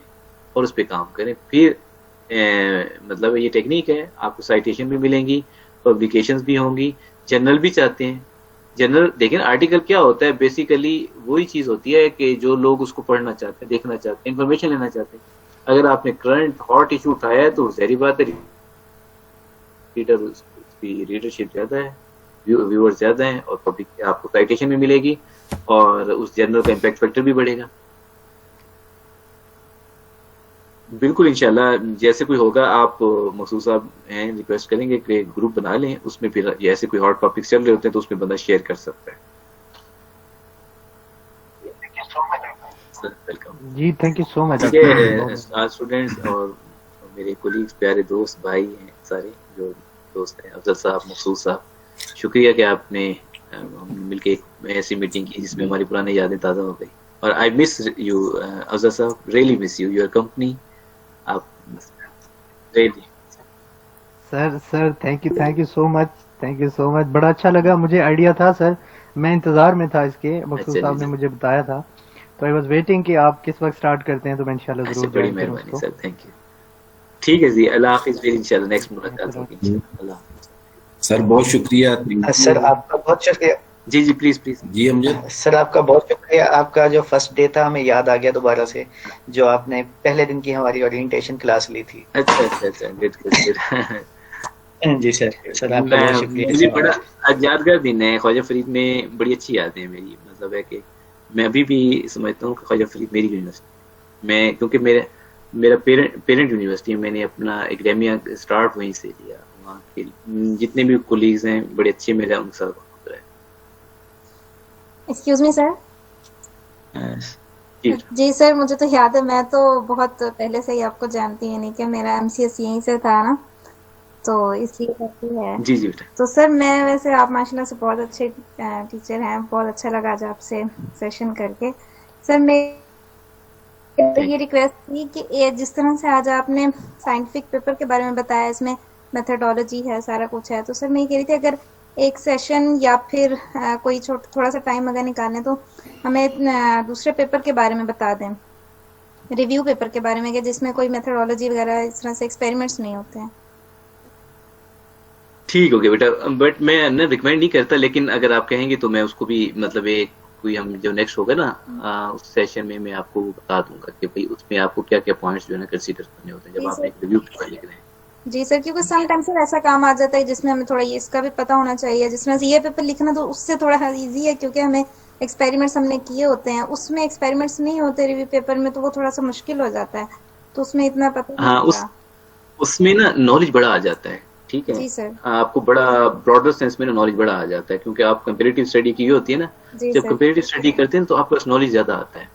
और उस पर काम करें। फिर मतलब ये टेक्निक है, आपको साइटेशन भी मिलेंगी, पब्लिकेशंस भी होंगी। जर्नल भी चाहते हैं, जर्नल देखें। आर्टिकल क्या होता है, बेसिकली वही चीज होती है कि जो लोग उसको पढ़ना चाहते हैं, देखना चाहते हैं, इन्फॉर्मेशन लेना चाहते हैं। अगर आपने करंट हॉट इशू उठाया है तो जहरी बात है रीडरशिप ज्यादा है, व्यूअर्स ज्यादा हैं और पब्लिक आपको साइटेशन भी मिलेगी और उस जर्नल का इम्पैक्ट फैक्टर भी बढ़ेगा। बिल्कुल इंशाल्लाह, जैसे कोई होगा आप मकसूद साहब हैं रिक्वेस्ट करेंगे कि ग्रुप बना लें, उसमें फिर जैसे कोई हॉट टॉपिक्स चल रहे होते हैं तो उसमें बंदा शेयर कर सकता है। वेलकम जी, thank you so much. Students और मेरे कोलीग्स, प्यारे दोस्त भाई हैं सारे जो दोस्त हैं, अफजल साहब, मकसूद साहब, शुक्रिया कि आपने मिलके एक ऐसी मीटिंग की जिसमें हमारी पुरानी यादें ताज़ा हो गई। और आई मिस यू अफजल साहब, really miss you, your company. आप really sir thank you so much. बड़ा अच्छा लगा, मुझे आइडिया था सर, मैं इंतजार में था इसके, मकसूद साहब ने मुझे बताया था, तो आई वाज वेटिंग कि आप किस वक्त स्टार्ट करते हैं, तो मैं इंशाल्लाह जरूर। बड़ी मेहरबानी सर, थैंक यू। ठीक है जी, अल्लाह हाफिज़, फिर इंशाल्लाह नेक्स्ट मुलाकात होगी इंशाल्लाह। सर बहुत शुक्रिया सर, आपका बहुत शुक्रिया। जी प्लीज जी अमजद सर, आपका बहुत शुक्रिया। आपका जो फर्स्ट डे था हमें याद आ गया दोबारा से, जो आपने पहले दिन की हमारी ओरिएंटेशन क्लास ली थी। अच्छा जी सर आपका बहुत शुक्रिया। बड़ा यादगार दिन है। ख्वाजा फरीद में बड़ी अच्छी यादें हैं मेरी, मतलब है कि मैं अभी भी समझता हूँ कि ख्वाजा फरीद मेरी यूनिवर्सिटी, मैं क्योंकि मेरा पेरेंट यूनिवर्सिटी है, मैंने अपना एकेडमिया स्टार्ट वहीं से लिया। वहाँ के जितने भी कोलीग्स हैं बड़े अच्छे मेरे, उनके साथ एक्सक्यूज मी सर। जी सर, मुझे तो याद है, मैं तो बहुत पहले से ही आपको जानती है, नहीं कि मेरा MCS यहीं से था ना, तो इसलिए करती है। जी बेटा। तो सर मैं वैसे, आप माशाल्लाह से बहुत अच्छे टीचर हैं, बहुत अच्छा लगा आज आपसे सेशन करके। सर मैं ये रिक्वेस्ट थी कि जिस तरह से आज आपने साइंटिफिक पेपर के बारे में बताया, इसमें मेथडोलॉजी है, सारा कुछ है, तो सर मैं ये कह रही थी अगर एक सेशन या फिर कोई थोड़ा सा टाइम अगर निकालें तो हमें दूसरे पेपर के बारे में बता दें, रिव्यू पेपर के बारे में, कि जिसमें कोई मेथडोलॉजी वगैरह इस तरह से एक्सपेरिमेंट्स नहीं होते हैं। ठीक हो गया बेटा, बट मैं ना रिकमेंड नहीं करता, लेकिन अगर आप कहेंगे तो मैं उसको भी मतलब एक कोई हम जो नेक्स्ट होगा ना उस सेशन में मैं आपको बता दूंगा कि भाई उसमें आपको क्या क्या पॉइंट्स जो है ना कंसीडर करने होते हैं जब आप एक रिव्यू पेपर लिख रहे हैं। जी सर, क्योंकि समटाइम्स सर ऐसा काम आ जाता है जिसमें हमें थोड़ा ये इसका भी पता होना चाहिए, जिस तरह से ये पेपर लिखना तो उससे थोड़ा इजी है, क्योंकि हमें एक्सपेरिमेंट्स हमने किए होते हैं, उसमें एक्सपेरिमेंट्स नहीं होते रिव्यू पेपर में, तो वो थोड़ा सा मुश्किल हो जाता है, तो उसमें इतना पता नहीं हाँ होता। उसमें ना नॉलेज बड़ा आ जाता है, ठीक है। जी सर। आपको बड़ा ब्रॉडर सेंस में ना नॉलेज बड़ा आ जाता है, क्योंकि आप कंपेरेटिव स्टडी की होती है ना, जी जब सर। कंपेरेटिव स्टडी करते हैं तो आपको नॉलेज ज्यादा आता है।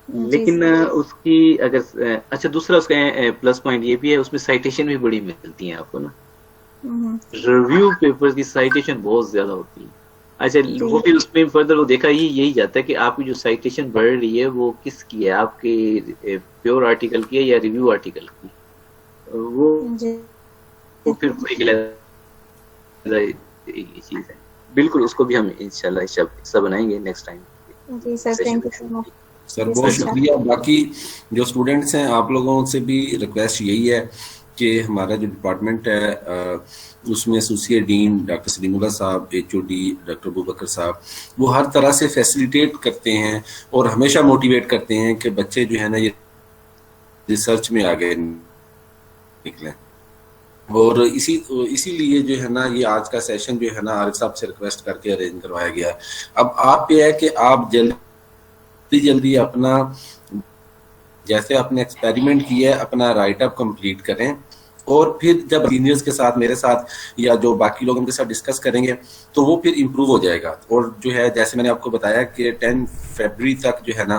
जी लेकिन सर। उसकी अगर अच्छा दूसरा उसका प्लस पॉइंट ये भी है, उसमें साइटेशन भी बड़ी मिलती है आपको ना। रिव्यू पेपर्स की साइटेशन बहुत ज्यादा होती है। अच्छा वो फिर उसमें फर्दर वो देखा यही जाता है कि आपकी जो साइटेशन बढ़ रही है वो किसकी है, आपके प्योर आर्टिकल की है या रिव्यू आर्टिकल की, वो फिर चीज है। बिल्कुल उसको भी हम इंशाल्लाह हिस्सा बनाएंगे नेक्स्ट टाइम। जी sir, thank you so much sir, बहुत शुक्रिया। बाकी जो स्टूडेंट्स हैं आप लोगों से भी रिक्वेस्ट यही है कि हमारा जो डिपार्टमेंट है उसमें एसोसिएट डीन डॉक्टर सलीमुल्लाह साहब, HOD डॉक्टर अबू बकर साहब, वो हर तरह से फैसिलिटेट करते हैं और हमेशा मोटिवेट करते हैं कि बच्चे जो है ना ये रिसर्च में आगे निकलें। और इसीलिए जो है ना ये आज का सेशन जो है ना आरिफ साहब से रिक्वेस्ट करके अरेंज करवाया गया है। अब आप पे है कि आप जल्दी अपना जैसे आपने एक्सपेरिमेंट किया है अपना राइट अप कंप्लीट करें, और फिर जब सीनियर्स के साथ मेरे साथ या जो बाकी लोग उनके साथ डिस्कस करेंगे तो वो फिर इम्प्रूव हो जाएगा। और जो है जैसे मैंने आपको बताया कि 10 फरवरी तक जो है ना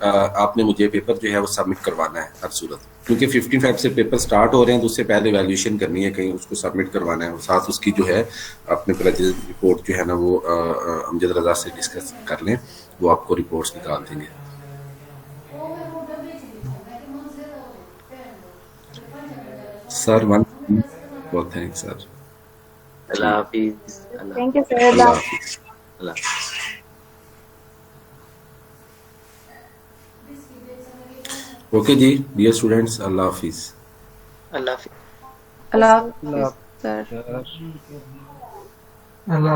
आपने मुझे पेपर जो है वो सबमिट करवाना है हर सूरत, क्योंकि 15 फेब से पेपर स्टार्ट हो रहे हैं तो उससे पहले वैल्यूएशन करनी है, कहीं उसको सबमिट करवाना है, और साथ उसकी जो है अपने प्लेजर रिपोर्ट जो है ना वो अमजद रजा से डिस्कस कर लें, वो आपको रिपोर्ट्स निकाल देंगे। सर वन बहुत थैंक्स सर। अल्लाह हाफिज। Thank you sir. अल्लाह हाफिज। अल्लाह। ओके जी डियर स्टूडेंट्स, अल्लाह हाफिज। अल्लाह हाफिज। अल्लाह हाफिज सर। अल्लाह